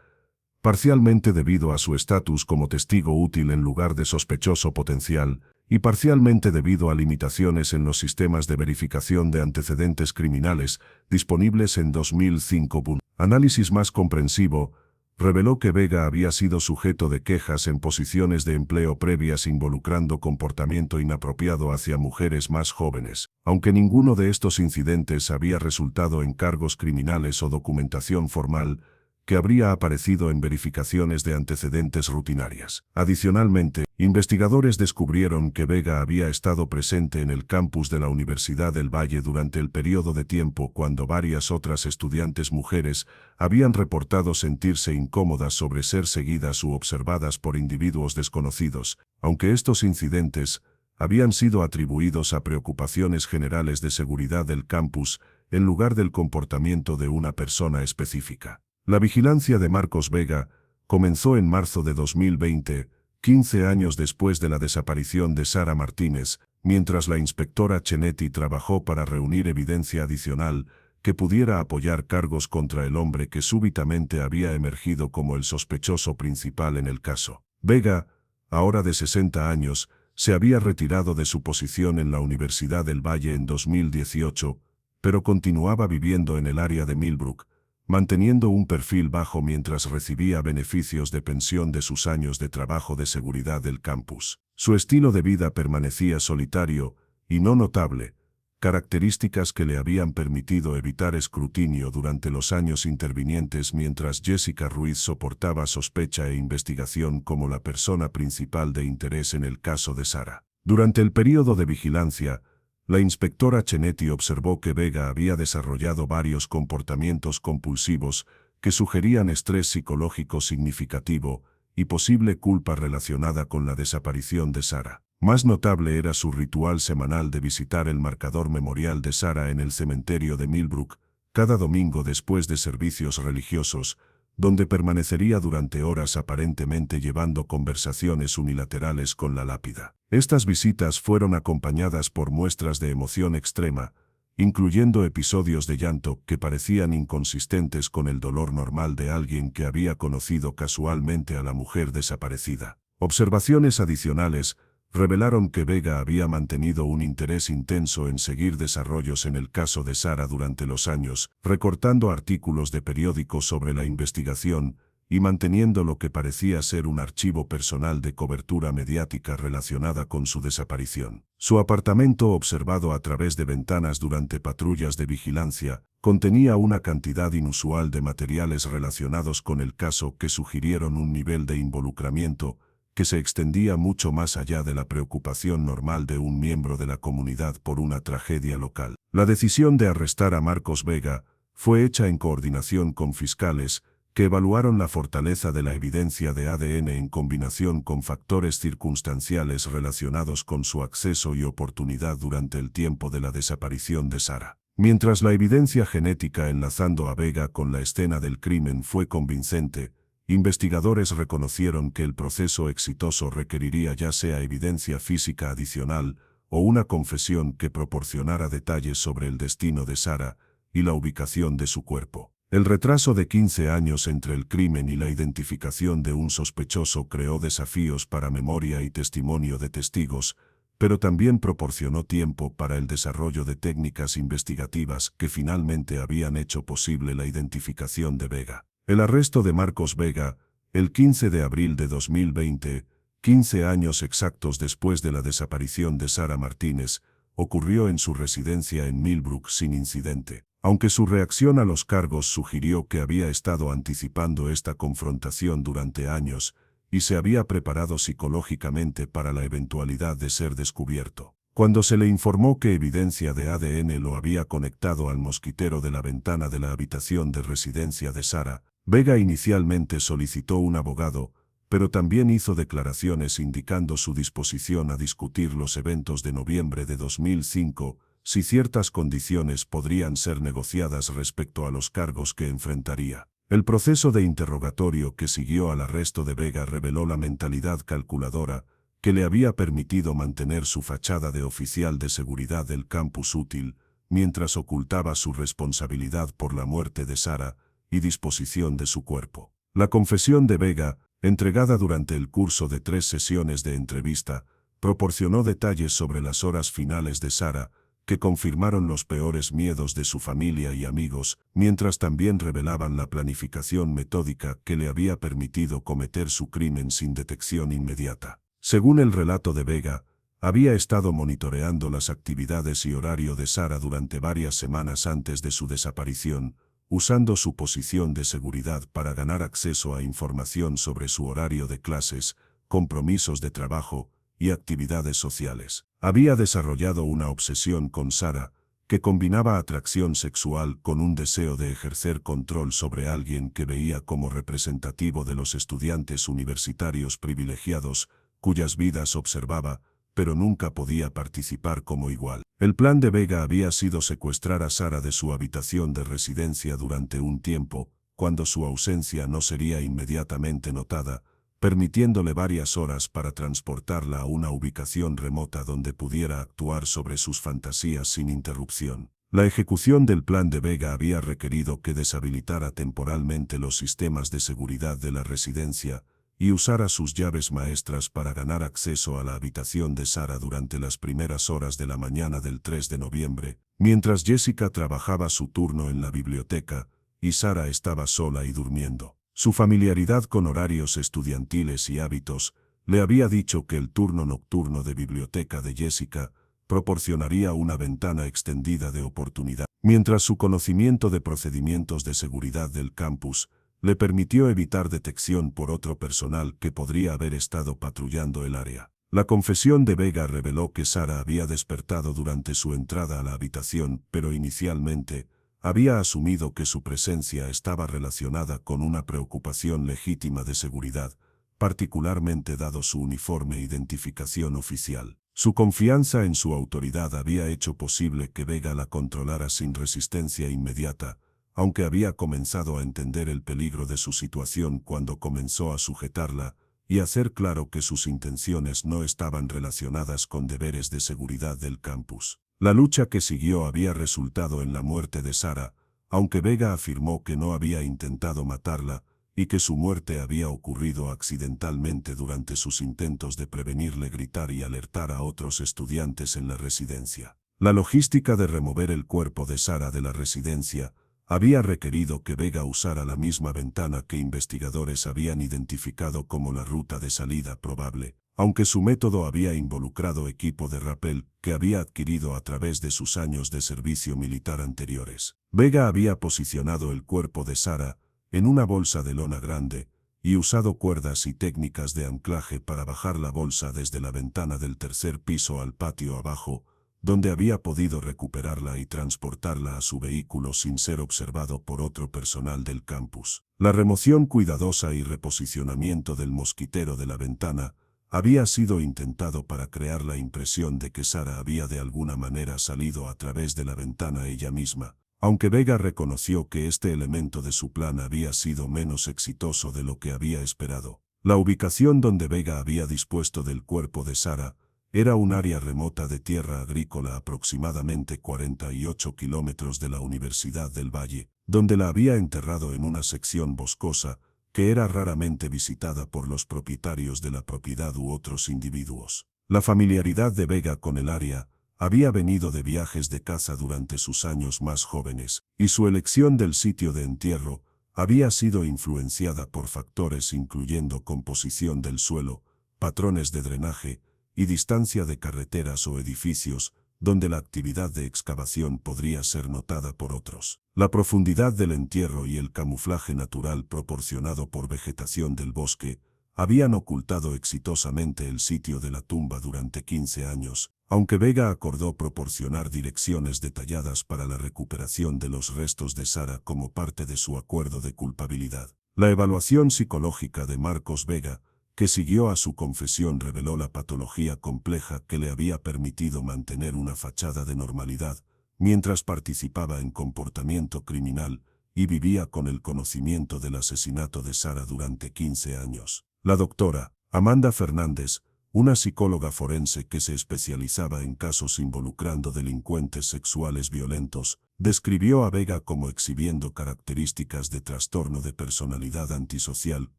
parcialmente debido a su estatus como testigo útil en lugar de sospechoso potencial, y parcialmente debido a limitaciones en los sistemas de verificación de antecedentes criminales disponibles en 2005. Un análisis más comprensivo reveló que Vega había sido sujeto de quejas en posiciones de empleo previas involucrando comportamiento inapropiado hacia mujeres más jóvenes, aunque ninguno de estos incidentes había resultado en cargos criminales o documentación formal que habría aparecido en verificaciones de antecedentes rutinarias. Adicionalmente, investigadores descubrieron que Vega había estado presente en el campus de la Universidad del Valle durante el periodo de tiempo cuando varias otras estudiantes mujeres habían reportado sentirse incómodas sobre ser seguidas u observadas por individuos desconocidos, aunque estos incidentes habían sido atribuidos a preocupaciones generales de seguridad del campus en lugar del comportamiento de una persona específica. La vigilancia de Marcos Vega comenzó en marzo de 2020, 15 años después de la desaparición de Sara Martínez, mientras la inspectora Chenetti trabajó para reunir evidencia adicional que pudiera apoyar cargos contra el hombre que súbitamente había emergido como el sospechoso principal en el caso. Vega, ahora de 60 años, se había retirado de su posición en la Universidad del Valle en 2018, pero continuaba viviendo en el área de Millbrook, manteniendo un perfil bajo mientras recibía beneficios de pensión de sus años de trabajo de seguridad del campus. Su estilo de vida permanecía solitario y no notable, características que le habían permitido evitar escrutinio durante los años intervinientes mientras Jessica Ruiz soportaba sospecha e investigación como la persona principal de interés en el caso de Sara. Durante el período de vigilancia, la inspectora Chenetti observó que Vega había desarrollado varios comportamientos compulsivos que sugerían estrés psicológico significativo y posible culpa relacionada con la desaparición de Sara. Más notable era su ritual semanal de visitar el marcador memorial de Sara en el cementerio de Millbrook cada domingo después de servicios religiosos, donde permanecería durante horas aparentemente llevando conversaciones unilaterales con la lápida. Estas visitas fueron acompañadas por muestras de emoción extrema, incluyendo episodios de llanto que parecían inconsistentes con el dolor normal de alguien que había conocido casualmente a la mujer desaparecida. Observaciones adicionales revelaron que Vega había mantenido un interés intenso en seguir desarrollos en el caso de Sara durante los años, recortando artículos de periódicos sobre la investigación y manteniendo lo que parecía ser un archivo personal de cobertura mediática relacionada con su desaparición. Su apartamento, observado a través de ventanas durante patrullas de vigilancia, contenía una cantidad inusual de materiales relacionados con el caso que sugirieron un nivel de involucramiento que se extendía mucho más allá de la preocupación normal de un miembro de la comunidad por una tragedia local. La decisión de arrestar a Marcos Vega fue hecha en coordinación con fiscales que evaluaron la fortaleza de la evidencia de ADN en combinación con factores circunstanciales relacionados con su acceso y oportunidad durante el tiempo de la desaparición de Sara. Mientras la evidencia genética enlazando a Vega con la escena del crimen fue convincente, investigadores reconocieron que el proceso exitoso requeriría ya sea evidencia física adicional o una confesión que proporcionara detalles sobre el destino de Sara y la ubicación de su cuerpo. El retraso de 15 años entre el crimen y la identificación de un sospechoso creó desafíos para memoria y testimonio de testigos, pero también proporcionó tiempo para el desarrollo de técnicas investigativas que finalmente habían hecho posible la identificación de Vega. El arresto de Marcos Vega, el 15 de abril de 2020, 15 años exactos después de la desaparición de Sara Martínez, ocurrió en su residencia en Millbrook sin incidente. Aunque su reacción a los cargos sugirió que había estado anticipando esta confrontación durante años y se había preparado psicológicamente para la eventualidad de ser descubierto. Cuando se le informó que evidencia de ADN lo había conectado al mosquitero de la ventana de la habitación de residencia de Sara, Vega inicialmente solicitó un abogado, pero también hizo declaraciones indicando su disposición a discutir los eventos de noviembre de 2005, si ciertas condiciones podrían ser negociadas respecto a los cargos que enfrentaría. El proceso de interrogatorio que siguió al arresto de Vega reveló la mentalidad calculadora que le había permitido mantener su fachada de oficial de seguridad del campus útil, mientras ocultaba su responsabilidad por la muerte de Sara y disposición de su cuerpo. La confesión de Vega, entregada durante el curso de 3 sesiones de entrevista, proporcionó detalles sobre las horas finales de Sara, que confirmaron los peores miedos de su familia y amigos, mientras también revelaban la planificación metódica que le había permitido cometer su crimen sin detección inmediata. Según el relato de Vega, había estado monitoreando las actividades y horario de Sara durante varias semanas antes de su desaparición, usando su posición de seguridad para ganar acceso a información sobre su horario de clases, compromisos de trabajo y actividades sociales. Había desarrollado una obsesión con Sara, que combinaba atracción sexual con un deseo de ejercer control sobre alguien que veía como representativo de los estudiantes universitarios privilegiados, cuyas vidas observaba, pero nunca podía participar como igual. El plan de Vega había sido secuestrar a Sara de su habitación de residencia durante un tiempo, cuando su ausencia no sería inmediatamente notada, permitiéndole varias horas para transportarla a una ubicación remota donde pudiera actuar sobre sus fantasías sin interrupción. La ejecución del plan de Vega había requerido que deshabilitara temporalmente los sistemas de seguridad de la residencia y usara sus llaves maestras para ganar acceso a la habitación de Sara durante las primeras horas de la mañana del 3 de noviembre, mientras Jessica trabajaba su turno en la biblioteca y Sara estaba sola y durmiendo. Su familiaridad con horarios estudiantiles y hábitos le había dicho que el turno nocturno de biblioteca de Jessica proporcionaría una ventana extendida de oportunidad, mientras su conocimiento de procedimientos de seguridad del campus le permitió evitar detección por otro personal que podría haber estado patrullando el área. La confesión de Vega reveló que Sara había despertado durante su entrada a la habitación, pero inicialmente había asumido que su presencia estaba relacionada con una preocupación legítima de seguridad, particularmente dado su uniforme e identificación oficial. Su confianza en su autoridad había hecho posible que Vega la controlara sin resistencia inmediata, aunque había comenzado a entender el peligro de su situación cuando comenzó a sujetarla y hacer claro que sus intenciones no estaban relacionadas con deberes de seguridad del campus. La lucha que siguió había resultado en la muerte de Sara, aunque Vega afirmó que no había intentado matarla y que su muerte había ocurrido accidentalmente durante sus intentos de prevenirle gritar y alertar a otros estudiantes en la residencia. La logística de remover el cuerpo de Sara de la residencia había requerido que Vega usara la misma ventana que investigadores habían identificado como la ruta de salida probable, aunque su método había involucrado equipo de rappel que había adquirido a través de sus años de servicio militar anteriores. Vega había posicionado el cuerpo de Sara en una bolsa de lona grande y usado cuerdas y técnicas de anclaje para bajar la bolsa desde la ventana del tercer piso al patio abajo, donde había podido recuperarla y transportarla a su vehículo sin ser observado por otro personal del campus. La remoción cuidadosa y reposicionamiento del mosquitero de la ventana había sido intentado para crear la impresión de que Sara había de alguna manera salido a través de la ventana ella misma, aunque Vega reconoció que este elemento de su plan había sido menos exitoso de lo que había esperado. La ubicación donde Vega había dispuesto del cuerpo de Sara era un área remota de tierra agrícola aproximadamente 48 kilómetros de la Universidad del Valle, donde la había enterrado en una sección boscosa que era raramente visitada por los propietarios de la propiedad u otros individuos. La familiaridad de Vega con el área había venido de viajes de caza durante sus años más jóvenes, y su elección del sitio de entierro había sido influenciada por factores incluyendo composición del suelo, patrones de drenaje, y distancia de carreteras o edificios, donde la actividad de excavación podría ser notada por otros. La profundidad del entierro y el camuflaje natural proporcionado por vegetación del bosque habían ocultado exitosamente el sitio de la tumba durante 15 años, aunque Vega acordó proporcionar direcciones detalladas para la recuperación de los restos de Sara como parte de su acuerdo de culpabilidad. La evaluación psicológica de Marcos Vega, que siguió a su confesión, reveló la patología compleja que le había permitido mantener una fachada de normalidad mientras participaba en comportamiento criminal y vivía con el conocimiento del asesinato de Sara durante 15 años. La doctora Amanda Fernández, una psicóloga forense que se especializaba en casos involucrando delincuentes sexuales violentos, describió a Vega como exhibiendo características de trastorno de personalidad antisocial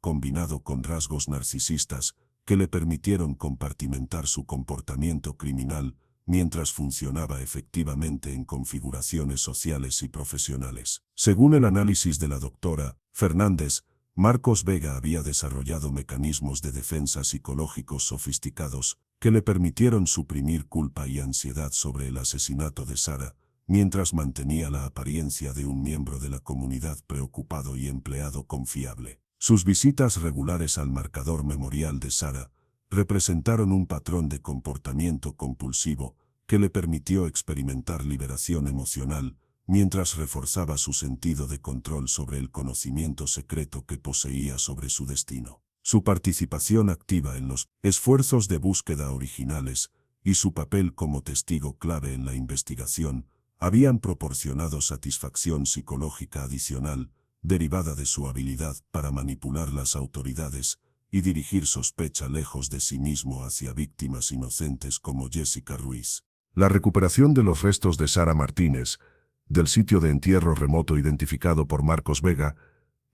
combinado con rasgos narcisistas que le permitieron compartimentar su comportamiento criminal mientras funcionaba efectivamente en configuraciones sociales y profesionales. Según el análisis de la doctora Fernández, Marcos Vega había desarrollado mecanismos de defensa psicológicos sofisticados que le permitieron suprimir culpa y ansiedad sobre el asesinato de Sara, mientras mantenía la apariencia de un miembro de la comunidad preocupado y empleado confiable. Sus visitas regulares al marcador memorial de Sara representaron un patrón de comportamiento compulsivo que le permitió experimentar liberación emocional, mientras reforzaba su sentido de control sobre el conocimiento secreto que poseía sobre su destino. Su participación activa en los esfuerzos de búsqueda originales y su papel como testigo clave en la investigación habían proporcionado satisfacción psicológica adicional, derivada de su habilidad para manipular las autoridades y dirigir sospecha lejos de sí mismo hacia víctimas inocentes como Jessica Ruiz. La recuperación de los restos de Sara Martínez, del sitio de entierro remoto identificado por Marcos Vega,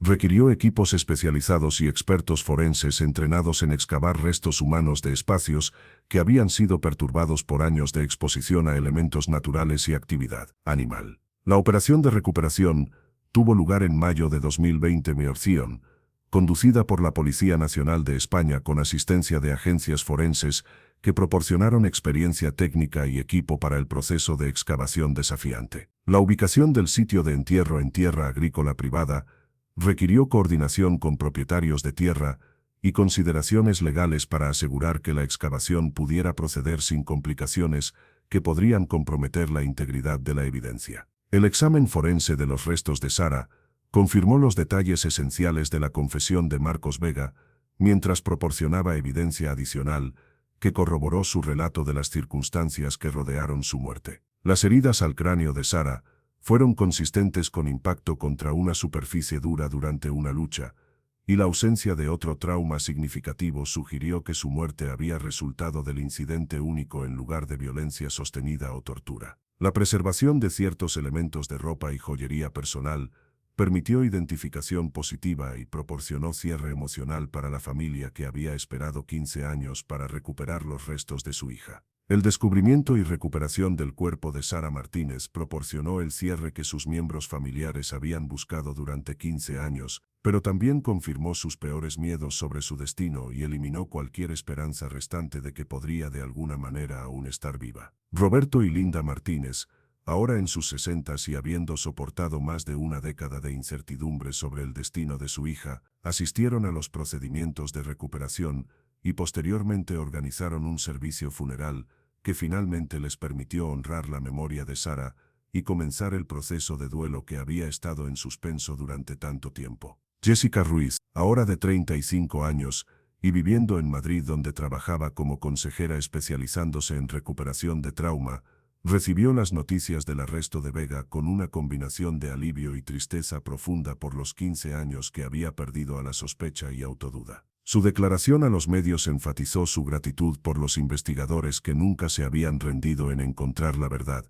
requirió equipos especializados y expertos forenses entrenados en excavar restos humanos de espacios que habían sido perturbados por años de exposición a elementos naturales y actividad animal. La operación de recuperación tuvo lugar en mayo de 2020 conducida por la Policía Nacional de España con asistencia de agencias forenses que proporcionaron experiencia técnica y equipo para el proceso de excavación desafiante. La ubicación del sitio de entierro en tierra agrícola privada requirió coordinación con propietarios de tierra y consideraciones legales para asegurar que la excavación pudiera proceder sin complicaciones que podrían comprometer la integridad de la evidencia. El examen forense de los restos de Sara confirmó los detalles esenciales de la confesión de Marcos Vega, mientras proporcionaba evidencia adicional que corroboró su relato de las circunstancias que rodearon su muerte. Las heridas al cráneo de Sara fueron consistentes con impacto contra una superficie dura durante una lucha, y la ausencia de otro trauma significativo sugirió que su muerte había resultado del incidente único en lugar de violencia sostenida o tortura. La preservación de ciertos elementos de ropa y joyería personal permitió identificación positiva y proporcionó cierre emocional para la familia que había esperado 15 años para recuperar los restos de su hija. El descubrimiento y recuperación del cuerpo de Sara Martínez proporcionó el cierre que sus miembros familiares habían buscado durante 15 años, pero también confirmó sus peores miedos sobre su destino y eliminó cualquier esperanza restante de que podría de alguna manera aún estar viva. Roberto y Linda Martínez, ahora en sus 60s y habiendo soportado más de una década de incertidumbre sobre el destino de su hija, asistieron a los procedimientos de recuperación y posteriormente organizaron un servicio funeral que finalmente les permitió honrar la memoria de Sara y comenzar el proceso de duelo que había estado en suspenso durante tanto tiempo. Jessica Ruiz, ahora de 35 años, y viviendo en Madrid donde trabajaba como consejera especializándose en recuperación de trauma, recibió las noticias del arresto de Vega con una combinación de alivio y tristeza profunda por los 15 años que había perdido a la sospecha y autoduda. Su declaración a los medios enfatizó su gratitud por los investigadores que nunca se habían rendido en encontrar la verdad,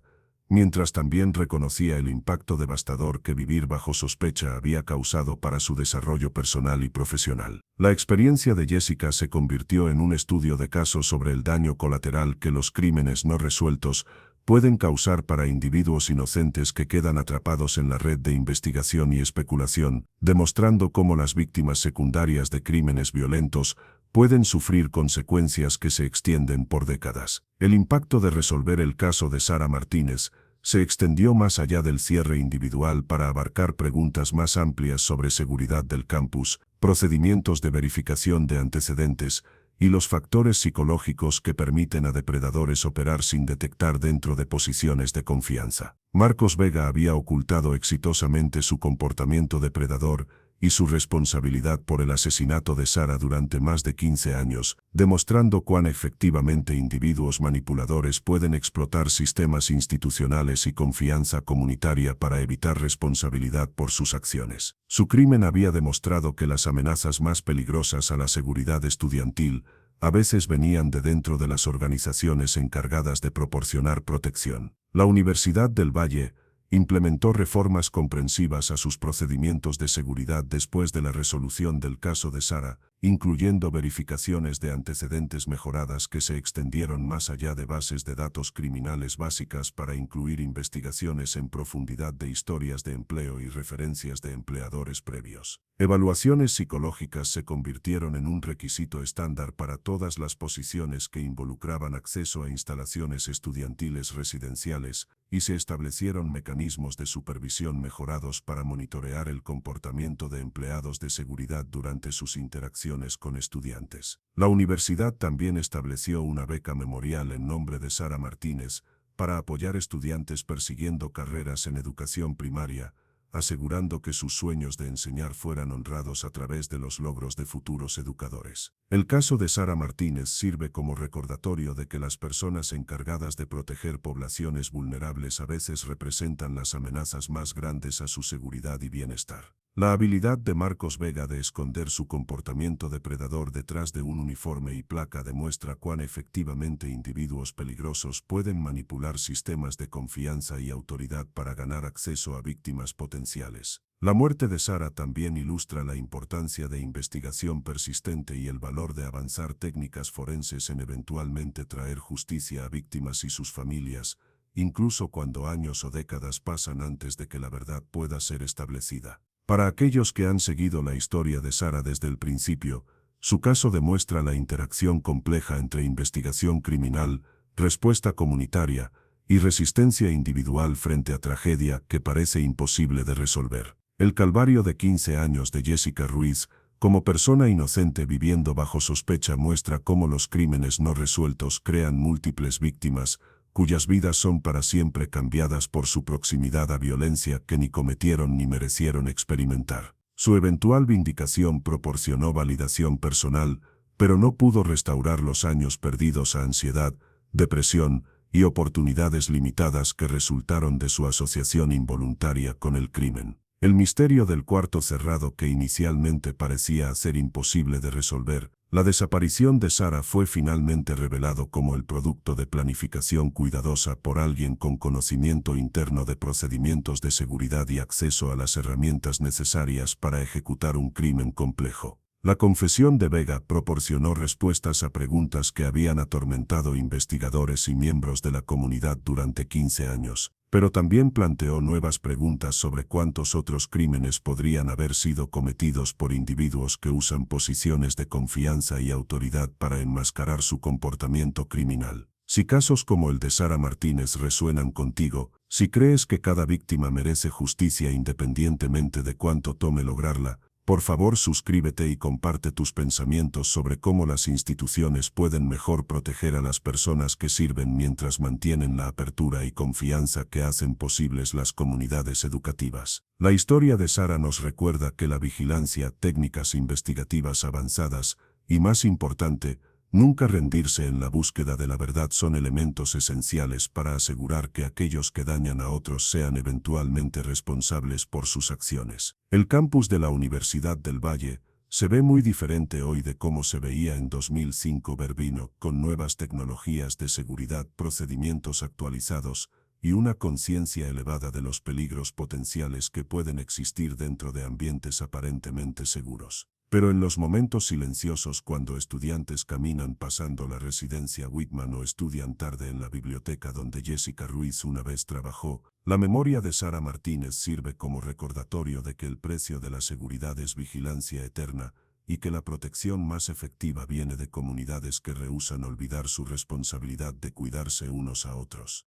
mientras también reconocía el impacto devastador que vivir bajo sospecha había causado para su desarrollo personal y profesional. La experiencia de Jessica se convirtió en un estudio de caso sobre el daño colateral que los crímenes no resueltos pueden causar para individuos inocentes que quedan atrapados en la red de investigación y especulación, demostrando cómo las víctimas secundarias de crímenes violentos pueden sufrir consecuencias que se extienden por décadas. El impacto de resolver el caso de Sara Martínez se extendió más allá del cierre individual para abarcar preguntas más amplias sobre seguridad del campus, procedimientos de verificación de antecedentes, y los factores psicológicos que permiten a depredadores operar sin detectar dentro de posiciones de confianza. Marcos Vega había ocultado exitosamente su comportamiento depredador y su responsabilidad por el asesinato de Sara durante más de 15 años, demostrando cuán efectivamente individuos manipuladores pueden explotar sistemas institucionales y confianza comunitaria para evitar responsabilidad por sus acciones. Su crimen había demostrado que las amenazas más peligrosas a la seguridad estudiantil a veces venían de dentro de las organizaciones encargadas de proporcionar protección. La Universidad del Valle implementó reformas comprensivas a sus procedimientos de seguridad después de la resolución del caso de Sara, incluyendo verificaciones de antecedentes mejoradas que se extendieron más allá de bases de datos criminales básicas para incluir investigaciones en profundidad de historias de empleo y referencias de empleadores previos. Evaluaciones psicológicas se convirtieron en un requisito estándar para todas las posiciones que involucraban acceso a instalaciones estudiantiles residenciales, y se establecieron mecanismos de supervisión mejorados para monitorear el comportamiento de empleados de seguridad durante sus interacciones con estudiantes. La universidad también estableció una beca memorial en nombre de Sara Martínez para apoyar estudiantes persiguiendo carreras en educación primaria, asegurando que sus sueños de enseñar fueran honrados a través de los logros de futuros educadores. El caso de Sara Martínez sirve como recordatorio de que las personas encargadas de proteger poblaciones vulnerables a veces representan las amenazas más grandes a su seguridad y bienestar. La habilidad de Marcos Vega de esconder su comportamiento depredador detrás de un uniforme y placa demuestra cuán efectivamente individuos peligrosos pueden manipular sistemas de confianza y autoridad para ganar acceso a víctimas potenciales. La muerte de Sara también ilustra la importancia de investigación persistente y el valor de avanzar técnicas forenses en eventualmente traer justicia a víctimas y sus familias, incluso cuando años o décadas pasan antes de que la verdad pueda ser establecida. Para aquellos que han seguido la historia de Sara desde el principio, su caso demuestra la interacción compleja entre investigación criminal, respuesta comunitaria y resistencia individual frente a tragedia que parece imposible de resolver. El calvario de 15 años de Jessica Ruiz, como persona inocente viviendo bajo sospecha, muestra cómo los crímenes no resueltos crean múltiples víctimas, cuyas vidas son para siempre cambiadas por su proximidad a violencia que ni cometieron ni merecieron experimentar. Su eventual vindicación proporcionó validación personal, pero no pudo restaurar los años perdidos a ansiedad, depresión y oportunidades limitadas que resultaron de su asociación involuntaria con el crimen. El misterio del cuarto cerrado que inicialmente parecía ser imposible de resolver, la desaparición de Sarah fue finalmente revelado como el producto de planificación cuidadosa por alguien con conocimiento interno de procedimientos de seguridad y acceso a las herramientas necesarias para ejecutar un crimen complejo. La confesión de Vega proporcionó respuestas a preguntas que habían atormentado investigadores y miembros de la comunidad durante 15 años, pero también planteó nuevas preguntas sobre cuántos otros crímenes podrían haber sido cometidos por individuos que usan posiciones de confianza y autoridad para enmascarar su comportamiento criminal. Si casos como el de Sarah Martínez resuenan contigo, si crees que cada víctima merece justicia independientemente de cuánto tome lograrla, por favor suscríbete y comparte tus pensamientos sobre cómo las instituciones pueden mejor proteger a las personas que sirven mientras mantienen la apertura y confianza que hacen posibles las comunidades educativas. La historia de Sarah nos recuerda que la vigilancia, técnicas investigativas avanzadas y, más importante, nunca rendirse en la búsqueda de la verdad son elementos esenciales para asegurar que aquellos que dañan a otros sean eventualmente responsables por sus acciones. El campus de la Universidad del Valle se ve muy diferente hoy de cómo se veía en 2005 Berbino, con nuevas tecnologías de seguridad, procedimientos actualizados y una conciencia elevada de los peligros potenciales que pueden existir dentro de ambientes aparentemente seguros. Pero en los momentos silenciosos cuando estudiantes caminan pasando la residencia Whitman o estudian tarde en la biblioteca donde Jessica Ruiz una vez trabajó, la memoria de Sarah Martínez sirve como recordatorio de que el precio de la seguridad es vigilancia eterna y que la protección más efectiva viene de comunidades que rehúsan olvidar su responsabilidad de cuidarse unos a otros.